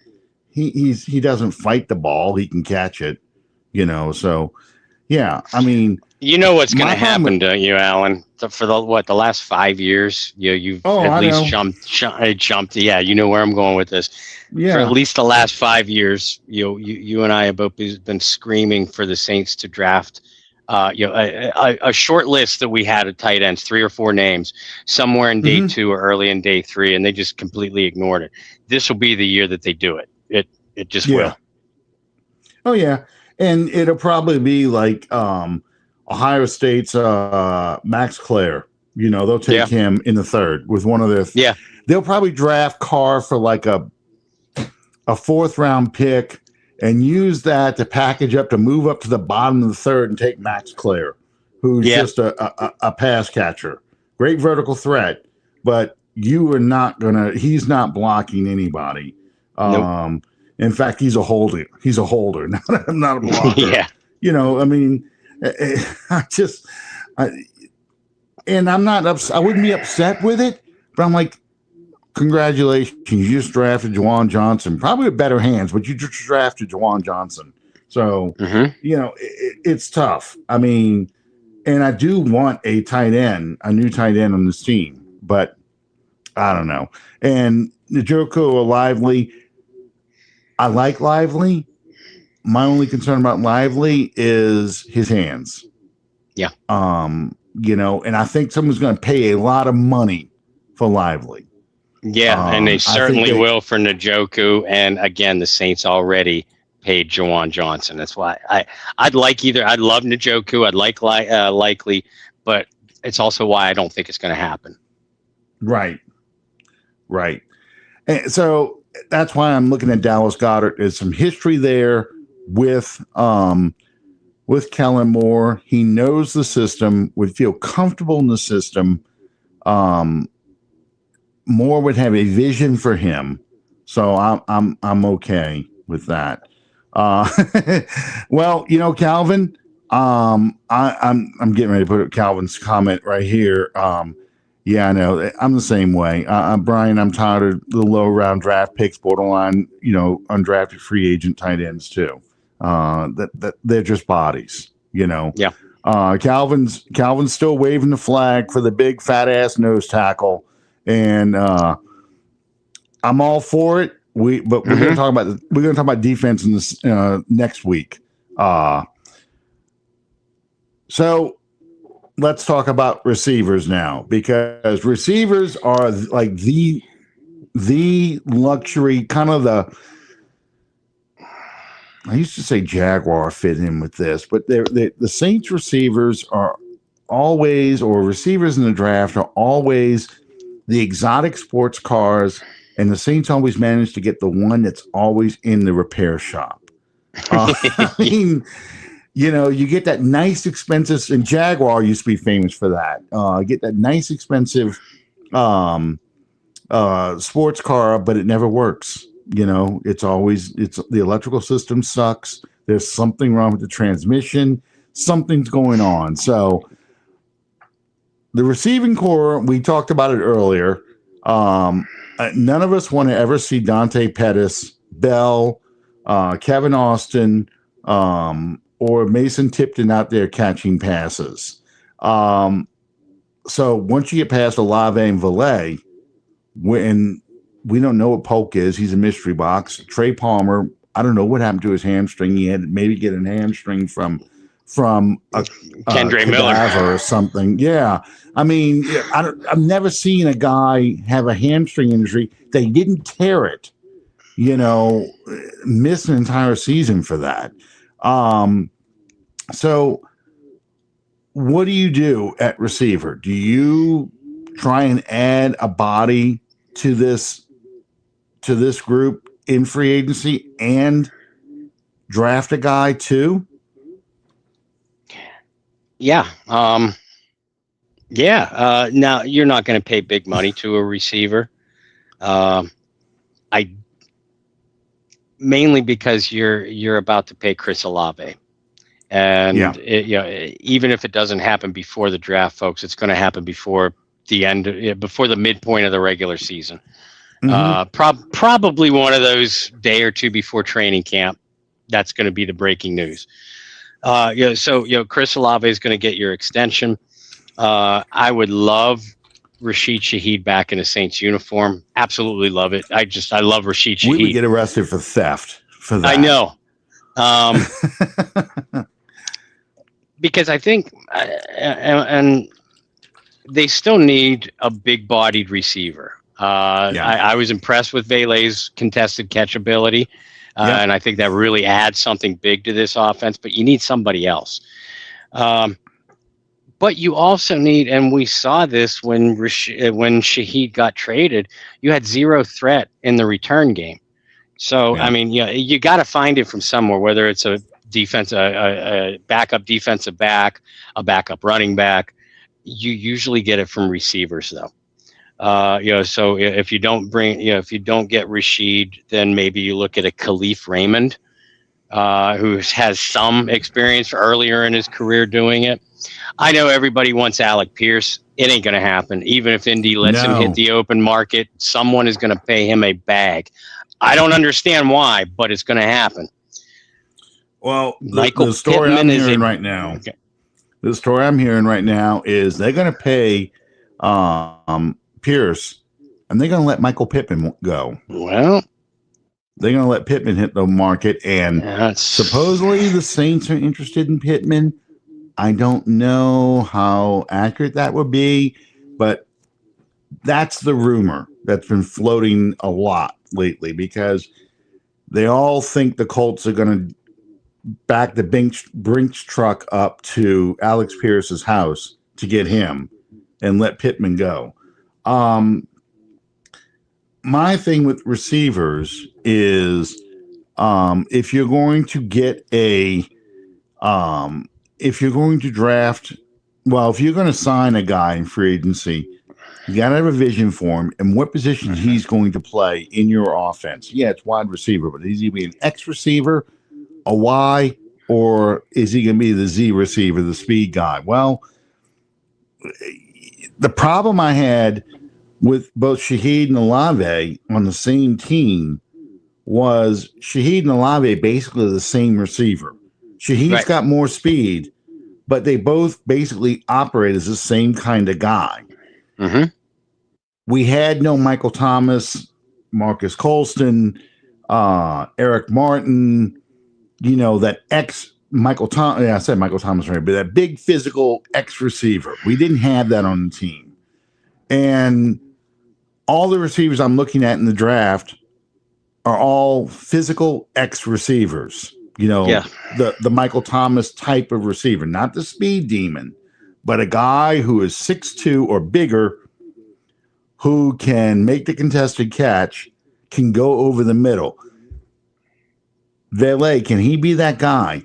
he doesn't fight the ball. He can catch it, so yeah, I mean, what's going to happen to you, Alan, for the last 5 years, you've at least jumped. Yeah. You know where I'm going with this. Yeah. For at least the last 5 years, you and I have both been screaming for the Saints to draft a short list that we had of tight ends, 3 or 4 names, somewhere in day 2 or early in day 3, and they just completely ignored it. This will be the year that they do it. It just will. Oh yeah, and it'll probably be like Ohio State's Max Clare. They'll take him in the 3rd with one of their. They'll probably draft Carr for like a 4th round pick, and use that to package up to move up to the bottom of the 3rd and take Max Clare, who's just a pass catcher. Great vertical threat, but he's not blocking anybody. Nope. In fact, he's a holder. He's a holder, not a blocker. I mean, and I'm not upset. I wouldn't be upset with it, but I'm like, congratulations, you just drafted Juwan Johnson, probably with better hands, but you just drafted Juwan Johnson. So, it's tough. I mean, and I do want a new tight end on this team, but I don't know. And Njoku Lively, I like Lively. My only concern about Lively is his hands. Yeah. And I think someone's going to pay a lot of money for Lively. Yeah, and they certainly will for Njoku. And again, the Saints already paid Juwan Johnson. That's why I'd love Njoku. I'd like Likely, but it's also why I don't think it's going to happen. Right. And so that's why I'm looking at Dallas Goedert. There's some history there with Kellen Moore. He knows the system, would feel comfortable in the system. Moore would have a vision for him, so I'm okay with that. Well, Calvin, I'm getting ready to put Calvin's comment right here. Yeah, I know. I'm the same way. Brian, I'm tired of the low round draft picks, borderline, undrafted free agent tight ends too. That they're just bodies, Yeah. Calvin's still waving the flag for the big fat ass nose tackle. And I'm all for it. We're going to talk about defense in this next week. So let's talk about receivers now, because receivers are like the luxury, kind of I used to say Jaguar fit in with this, but the Saints receivers are always, or receivers in the draft are always the exotic sports cars, and the Saints always manage to get the one that's always in the repair shop. I mean, you get that nice, expensive, and Jaguar used to be famous for that. Get that nice, expensive sports car, but it never works. It's the electrical system sucks. There's something wrong with the transmission. Something's going on. So the receiving core, we talked about it earlier. None of us want to ever see Dante Pettis, Bell, Kevin Austin, or Mason Tipton out there catching passes. So once you get past Olave and Valet, when we don't know what Polk is, he's a mystery box. Trey Palmer, I don't know what happened to his hamstring. He had maybe get a hamstring from a Kendre Miller or something. Yeah, I mean, I've never seen a guy have a hamstring injury. They didn't tear it, miss an entire season for that. So what do you do at receiver? Do you try and add a body to this group in free agency and draft a guy too? Yeah. Now you're not going to pay big money to a receiver. Mainly because you're about to pay Chris Olave. And even if it doesn't happen before the draft, folks, it's going to happen before the midpoint of the regular season. Mm-hmm. Probably one of those day or two before training camp. That's going to be the breaking news. So Chris Olave is going to get your extension. I would love Rashid Shaheed back in a Saints uniform. Absolutely love it. I love Rashid Shaheed. We would get arrested for theft for that. I know. Because I think, and they still need a big-bodied receiver. I was impressed with Vele's contested catch ability, and I think that really adds something big to this offense. But you need somebody else. But you also need, and we saw this when Shaheed got traded, you had zero threat in the return game. So I mean, you got to find it from somewhere, whether it's a backup defensive back, a backup running back. You usually get it from receivers, though. So if you don't get Rashid, then maybe you look at a Khalif Raymond, who has some experience earlier in his career doing it. I know everybody wants Alec Pierce. It ain't going to happen. Even if Indy lets him hit the open market, someone is going to pay him a bag. I don't understand why, but it's going to happen. Well, the story I'm hearing right now. Okay. The story I'm hearing right now is they're going to pay Pierce, and they're going to let Michael Pittman go. Well, they're going to let Pittman hit the market, and supposedly the Saints are interested in Pittman. I don't know how accurate that would be, but that's the rumor that's been floating a lot lately, because they all think the Colts are going to back the Brinks truck up to Alex Pierce's house to get him and let Pittman go. My thing with receivers is if you're going to get if you're going to draft, if you're going to sign a guy in free agency, you got to have a vision for him and what position he's going to play in your offense. Yeah, it's wide receiver, but is he going to be an X receiver, a Y, or is he going to be the Z receiver, the speed guy? Well, the problem I had with both Shaheed and Olave on the same team was Shaheed and Olave basically the same receiver. Shaheed's got more speed, but they both basically operate as the same kind of guy. Mm-hmm. We had no Michael Thomas, Marcus Colston, Eric Martin, that X Michael Thomas. Yeah, I said Michael Thomas, right? But that big physical X receiver. We didn't have that on the team. And all the receivers I'm looking at in the draft are all physical X receivers. The Michael Thomas type of receiver, not the speed demon, but a guy who is 6'2" or bigger, who can make the contested catch, can go over the middle. Valet, can he be that guy?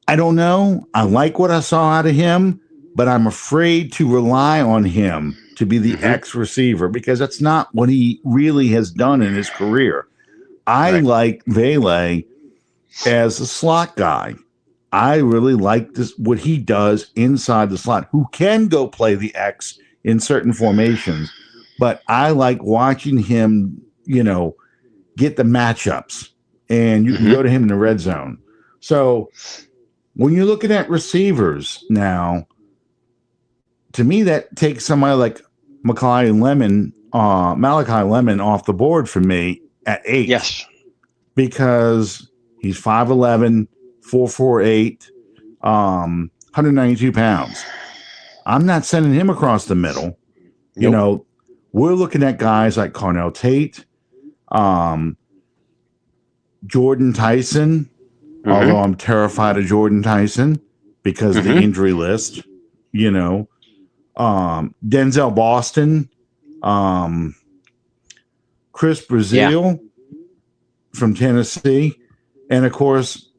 I don't know. I like what I saw out of him, but I'm afraid to rely on him to be the X receiver because that's not what he really has done in his career. I like Valet as a slot guy. I really like what he does inside the slot, who can go play the X in certain formations. But I like watching him, get the matchups and you can go to him in the red zone. So when you're looking at receivers now, to me, that takes somebody like Malachi Lemon off the board for me at 8. Yes. Because he's 5'11", 4'48", 192 pounds. I'm not sending him across the middle. Nope. You know, we're looking at guys like Carnell Tate, Jordan Tyson, although I'm terrified of Jordan Tyson because of the injury list, you know, Denzel Boston, Chris Brazil from Tennessee, and of course,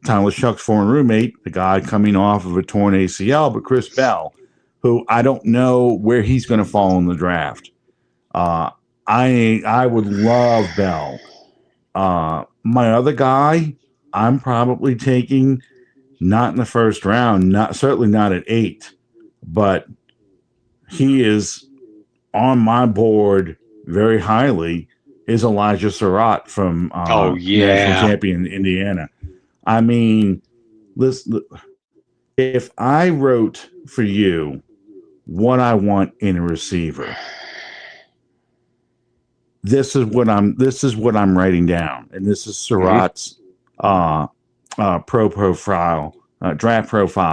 Tyler Shuck's former roommate, the guy coming off of a torn ACL, but Chris Bell, who I don't know where he's going to fall in the draft. I would love Bell. My other guy, I'm probably taking not in the first round, certainly not at 8, but he is on my board very highly. Is Elijah Surratt from national champion Indiana. I mean, listen, if I wrote for you what I want in a receiver, this is what I'm writing down, and this is Surratt's draft profile,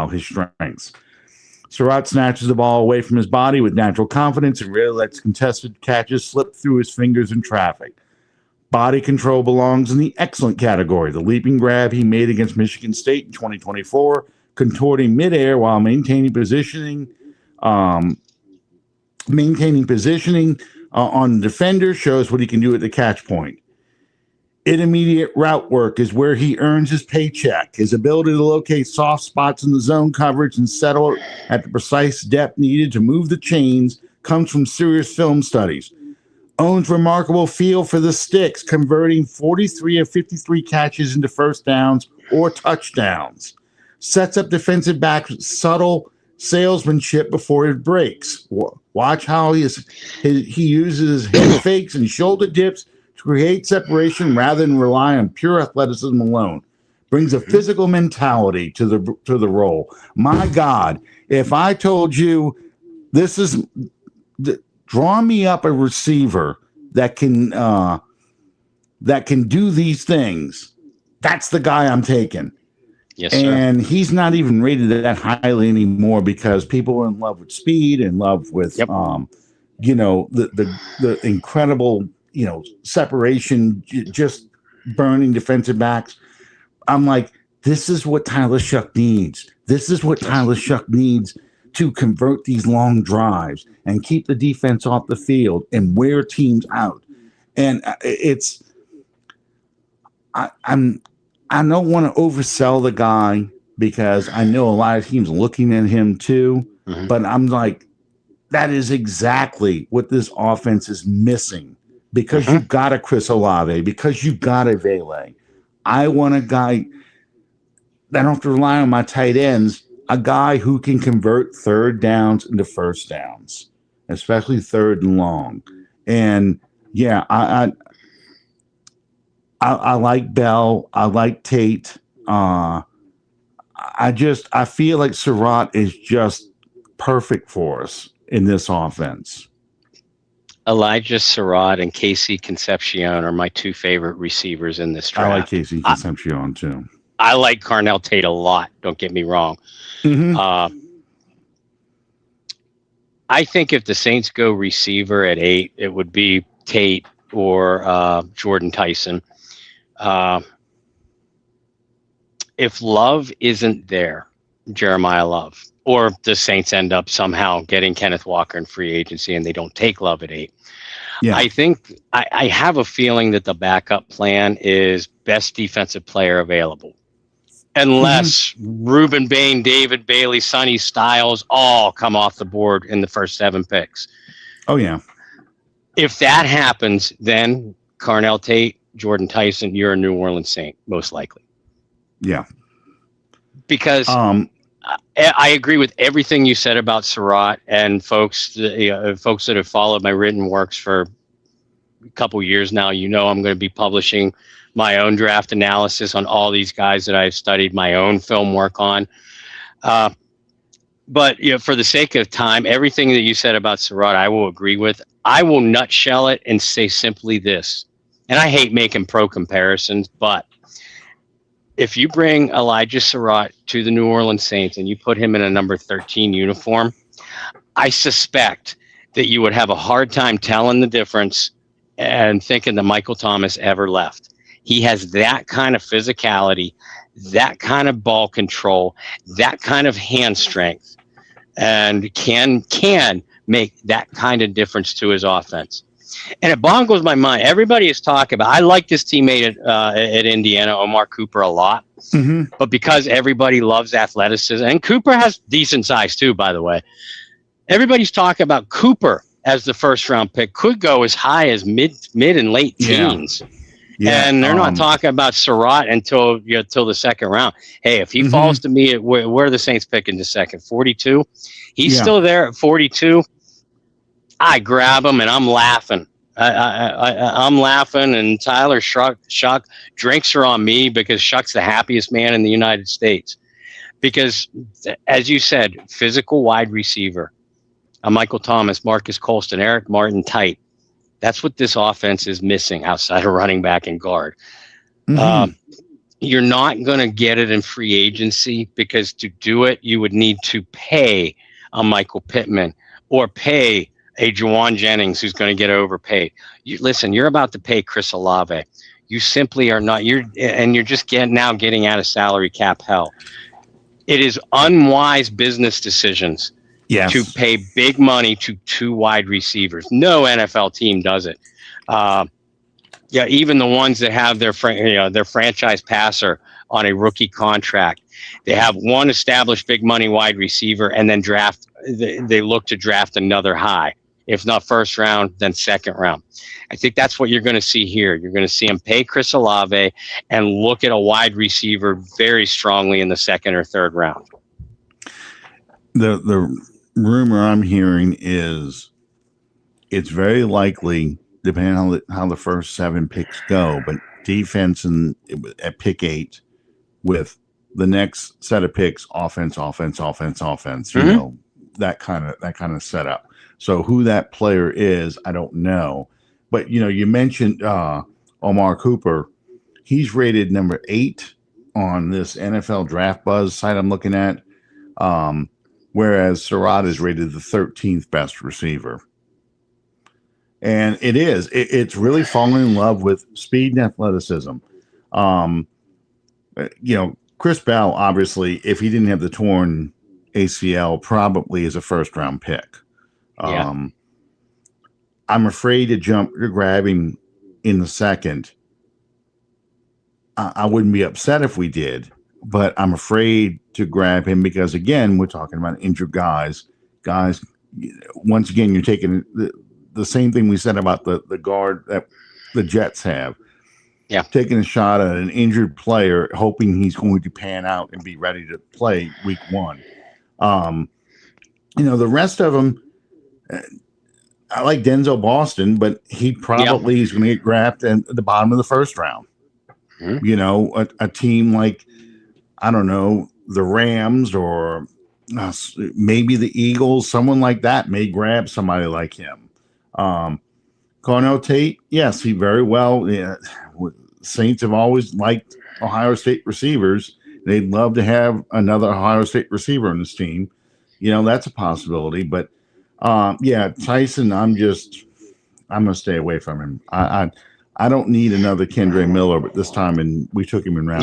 his strengths. Surratt snatches the ball away from his body with natural confidence and rarely lets contested catches slip through his fingers in traffic. Body control belongs in the excellent category. The leaping grab he made against Michigan State in 2024, contorting midair while maintaining positioning on the defender, shows what he can do at the catch point. Intermediate route work is where he earns his paycheck. His ability to locate soft spots in the zone coverage and settle at the precise depth needed to move the chains comes from serious film studies. Owns remarkable feel for the sticks, converting 43 of 53 catches into first downs or touchdowns. Sets up defensive backs with subtle salesmanship before it breaks. Watch how he uses head fakes and shoulder dips to create separation rather than rely on pure athleticism alone. Brings a physical mentality to the role. My God, if I told you this is draw me up a receiver that can do these things, that's the guy I'm taking. Yes, sir. And he's not even rated that highly anymore because people are in love with speed, in love with you know, the incredible, you know, separation, just burning defensive backs. I'm like, this is what Tyler Shuck needs. This is what Tyler Shuck needs to convert these long drives and keep the defense off the field and wear teams out. And I don't want to oversell the guy because I know a lot of teams looking at him too, but I'm like, that is exactly what this offense is missing because you've got a Chris Olave, because you've got a Vele. I want a guy that I don't have to rely on my tight ends, a guy who can convert third downs into first downs, especially third and long. And yeah, I like Bell. I like Tate. I feel like Surratt is just perfect for us in this offense. Elijah Surratt and Casey Concepcion are my two favorite receivers in this draft. I like Casey Concepcion too. I like Carnell Tate a lot. Don't get me wrong. I think if the Saints go receiver at 8, it would be Tate or Jordan Tyson. If Love isn't there, Jeremiah Love, or the Saints end up somehow getting Kenneth Walker in free agency and they don't take Love at 8. Yeah. I think I have a feeling that the backup plan is best defensive player available. Unless Reuben Bain, David Bailey, Sonny Styles all come off the board in the first 7 picks. Oh, yeah. If that happens, then Carnell Tate, Jordan Tyson, you're a New Orleans Saint, most likely. Yeah. Because I agree with everything you said about Surratt, and folks that have followed my written works for a couple years now, I'm going to be publishing my own draft analysis on all these guys that I've studied my own film work on. But for the sake of time, everything that you said about Surratt, I will agree with. I will nutshell it and say simply this. And I hate making pro comparisons, but if you bring Elijah Surratt to the New Orleans Saints and you put him in a number 13 uniform, I suspect that you would have a hard time telling the difference and thinking that Michael Thomas ever left. He has that kind of physicality, that kind of ball control, that kind of hand strength, and can make that kind of difference to his offense. And it boggles my mind. Everybody is talking about, I like this teammate at Indiana, Omar Cooper, a lot. Mm-hmm. But because everybody loves athleticism, and Cooper has decent size too, by the way, everybody's talking about Cooper as the first round pick, could go as high as mid and late teens. Yeah, and they're not talking about Surratt until the second round. Hey, if he falls to me, where are the Saints picking the second? 42? He's still there at 42. I grab him and I'm laughing. I'm laughing, and Tyler Shuck drinks are on me because Shuck's the happiest man in the United States. Because, as you said, physical wide receiver, Michael Thomas, Marcus Colston, Eric Martin tight. That's what this offense is missing outside of running back and guard. You're not going to get it in free agency, because to do it, you would need to pay a Michael Pittman or pay a Juwan Jennings who's going to get overpaid. You're about to pay Chris Olave. You simply are not. You're just getting out of salary cap hell. It is unwise business decisions. Yes. To pay big money to two wide receivers. No NFL team does it. Even the ones that have their franchise passer on a rookie contract, they have one established big money wide receiver, and then they look to draft another high. If not first round, then second round. I think that's what you're going to see here. You're going to see him pay Chris Olave and look at a wide receiver very strongly in the second or third round. The rumor I'm hearing is it's very likely, depending on how the first 7 picks go, but defense at pick 8 with the next set of picks, offense. That kind of setup. So who that player is, I don't know. But you mentioned Omar Cooper. He's rated number 8 on this NFL Draft Buzz site I'm looking at. Whereas Surratt is rated the 13th best receiver. And it's really fallen in love with speed and athleticism. Chris Bell, obviously, if he didn't have the torn ACL, probably is a first round pick. I'm afraid to grab him in the second. I wouldn't be upset if we did. But I'm afraid to grab him because, again, we're talking about injured guys. Guys, once again, you're taking the same thing we said about the guard that the Jets have. Yeah. Taking a shot at an injured player, hoping he's going to pan out and be ready to play week 1. The rest of them, I like Denzel Boston, but he probably is going to get grabbed at the bottom of the first round. A team like, I don't know, the Rams or maybe the Eagles, someone like that may grab somebody like him. Cornell Tate, yes, he very well. Yeah, Saints have always liked Ohio State receivers. They'd love to have another Ohio State receiver on this team. That's a possibility. But Tyson, I'm going to stay away from him. I don't need another Kendre Miller, but this time we took him in round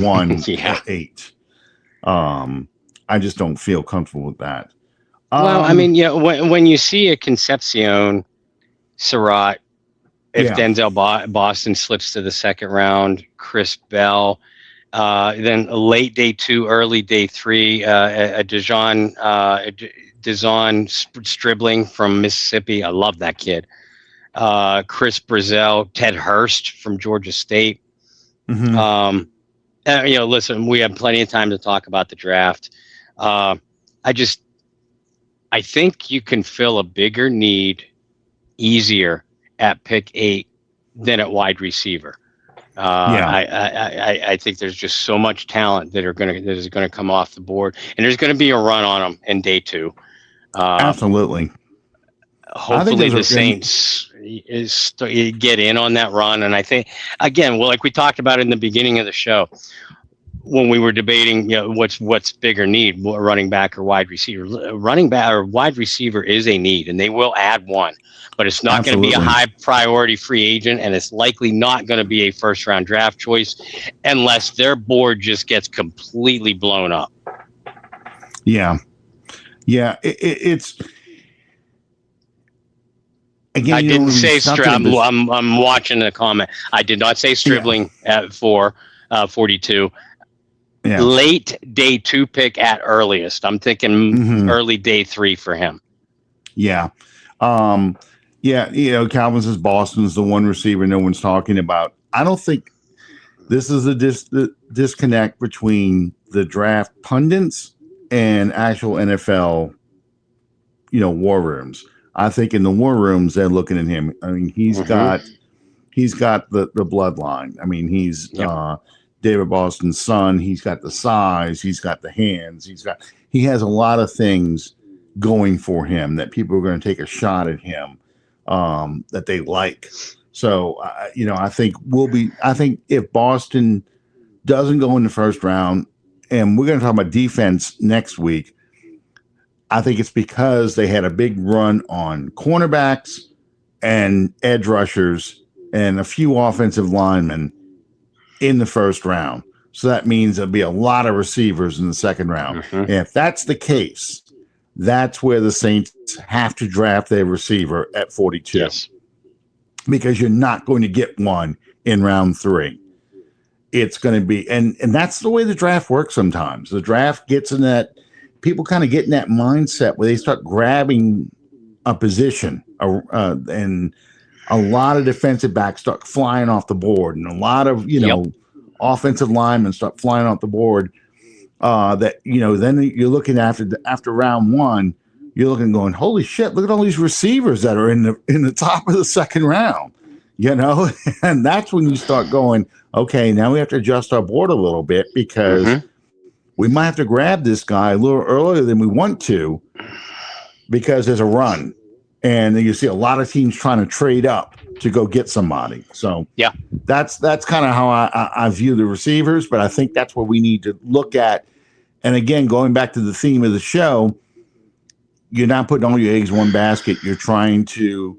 1 at 8. I just don't feel comfortable with that. When you see a Concepcion, Surratt, if Denzel Boston slips to the second round, Chris Bell, then late day 2, early day 3, a Dejon Stribling from Mississippi. I love that kid. Chris Brazel, Ted Hurst from Georgia State. Listen, we have plenty of time to talk about the draft. I think you can fill a bigger need easier at pick 8 than at wide receiver. I think there's just so much talent that is gonna come off the board, and there's gonna be a run on them in day 2. Absolutely. Hopefully the Saints get in on that run, and I think again, well, like we talked about in the beginning of the show, when we were debating, what's bigger need, running back or wide receiver. Running back or wide receiver is a need, and they will add one, but it's not going to be a high priority free agent, and it's likely not going to be a first round draft choice unless their board just gets completely blown up. Yeah. It's again. I didn't say Stribling. I'm watching the comment. I did not say Stribling at 42. Yeah. Late day 2 pick at earliest. I'm thinking early day 3 for him. Yeah. Calvin says Boston's the one receiver no one's talking about. I don't think this is the disconnect between the draft pundits and actual NFL, war rooms. I think in the war rooms, they're looking at him. I mean, he's got the bloodline. I mean, he's David Boston's son. He's got the size. He's got the hands. He has a lot of things going for him that people are going to take a shot at him that they like. So, I think if Boston doesn't go in the first round, and we're going to talk about defense next week, I think it's because they had a big run on cornerbacks and edge rushers and a few offensive linemen in the first round. So that means there'll be a lot of receivers in the second round. And if that's the case, that's where the Saints have to draft their receiver at 42. Yes. Because you're not going to get one in round 3. It's going to be, and that's the way the draft works sometimes. The draft gets in that, people kind of get in that mindset where they start grabbing a position, and a lot of defensive backs start flying off the board, and a lot of offensive linemen start flying off the board. Then you're looking after round 1, you're looking going, holy shit! Look at all these receivers that are in the top of the second round. And that's when you start going, okay, now we have to adjust our board a little bit because we might have to grab this guy a little earlier than we want to because there's a run. And then you see a lot of teams trying to trade up to go get somebody. So that's kind of how I view the receivers, but I think that's what we need to look at. And again, going back to the theme of the show, you're not putting all your eggs in one basket. You're trying to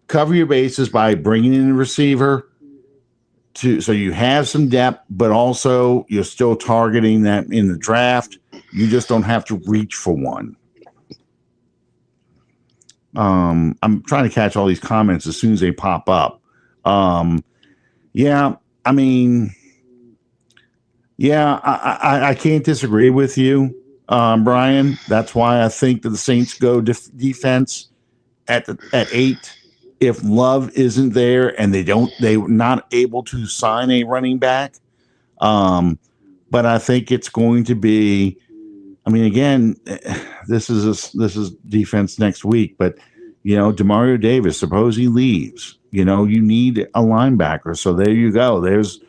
cover your bases by bringing in a receiver so you have some depth, but also you're still targeting that in the draft. You just don't have to reach for one. I'm trying to catch all these comments as soon as they pop up. I can't disagree with you, Brian. That's why I think that the Saints go defense at 8. If Love isn't there and they're not able to sign a running back. But I think it's going to be, again, this is defense next week, but Demario Davis, suppose he leaves, you need a linebacker. So there you go. There's,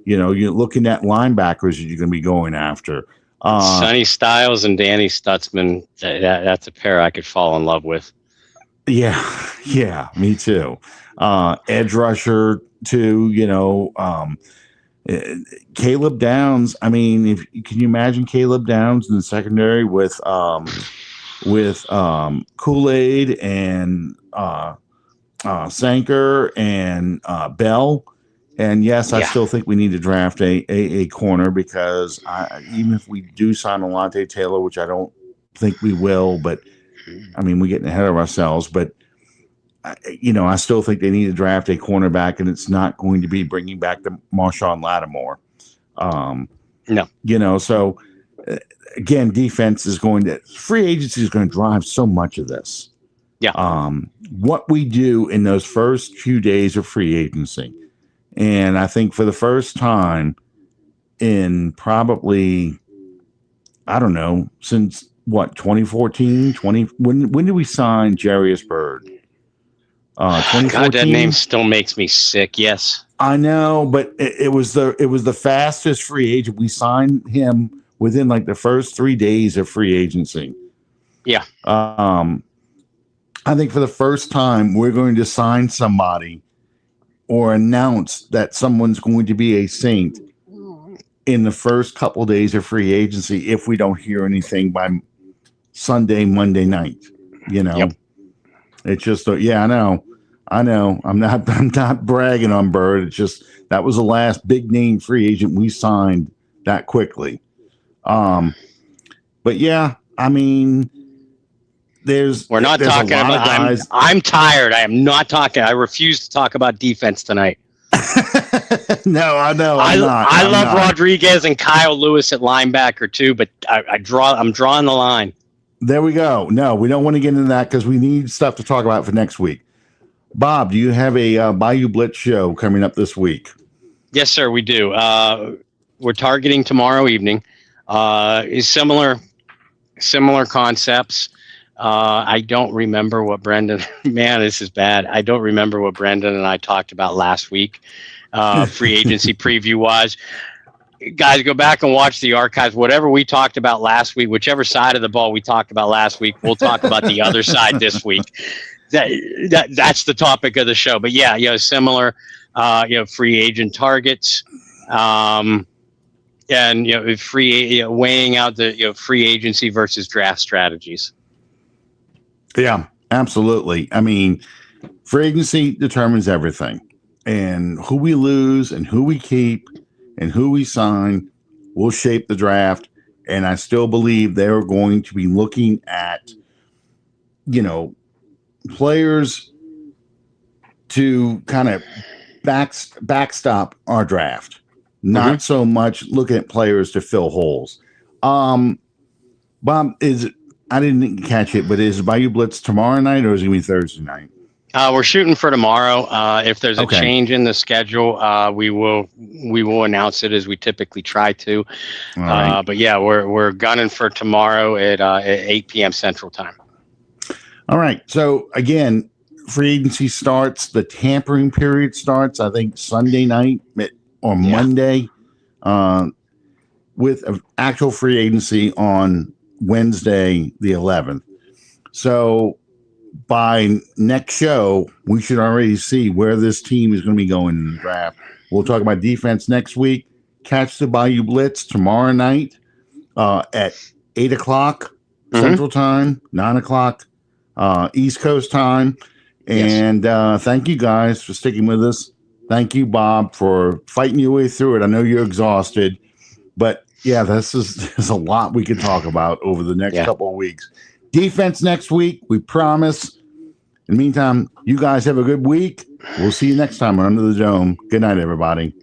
you're looking at linebackers that you're going to be going after. Sonny Styles and Danny Stutzman. That's a pair I could fall in love with. Yeah, me too. Edge rusher too, Caleb Downs. Can you imagine Caleb Downs in the secondary with Kool-Aid and Sanker and Bell? And yes, I still think we need to draft a corner because even if we do sign Alontae Taylor, which I don't think we will, but we're getting ahead of ourselves, but I still think they need to draft a cornerback, and it's not going to be bringing back the Marshawn Lattimore. No. So again, defense is free agency is going to drive so much of this. Yeah. What we do in those first few days of free agency. And I think for the first time in probably, I don't know, since 2014, when did we sign Jarius Byrd? God, that name still makes me sick. Yes, I know, but it was the fastest free agent. We signed him within like the first 3 days of free agency. Yeah. I think for the first time we're going to sign somebody or announce that someone's going to be a Saint in the first couple days of free agency if we don't hear anything by Sunday, Monday night. Yep. It's just I know. I'm not bragging on Bird. It's just that was the last big name free agent we signed that quickly. But yeah, I mean, we're not talking about guys. I'm tired. I am not talking. I refuse to talk about defense tonight. No, I know. I love Rodriguez and Kyle Lewis at linebacker too, but I'm drawing the line. There we go. No, we don't want to get into that because we need stuff to talk about for next week. Bob, do you have a Bayou Blitz show coming up this week? Yes, sir, we do. We're targeting tomorrow evening. Similar concepts. I don't remember what Brendan. Man, this is bad. I don't remember what Brendan and I talked about last week. Free agency preview wise. Guys, go back and watch the archives. Whatever we talked about last week, whichever side of the ball we talked about last week, we'll talk about the other side this week. That's the topic of the show. But yeah, similar, free agent targets, and weighing out the free agency versus draft strategies. Yeah, absolutely. I mean, free agency determines everything, and who we lose and who we keep and who we sign will shape the draft. And I still believe they're going to be looking at, players to kind of backstop our draft, not so much looking at players to fill holes. Bob, I didn't catch it, but is Bayou Blitz tomorrow night or is it going to be Thursday night? We're shooting for tomorrow. If there's a change in the schedule, we will announce it as we typically try to. Right. But yeah, we're gunning for tomorrow at 8 p.m. Central Time. All right. So again, free agency starts. The tampering period starts, I think, Sunday night or Monday, with an actual free agency on Wednesday, the 11th. So by next show, we should already see where this team is going to be going in the draft. We'll talk about defense next week. Catch the Bayou Blitz tomorrow night at 8 o'clock Central Time, 9 o'clock East Coast time. And thank you guys for sticking with us. Thank you, Bob, for fighting your way through it. I know you're exhausted, but yeah, there's a lot we could talk about over the next couple of weeks. Defense next week, we promise. In the meantime, you guys have a good week. We'll see you next time on Under the Dome. Good night, everybody.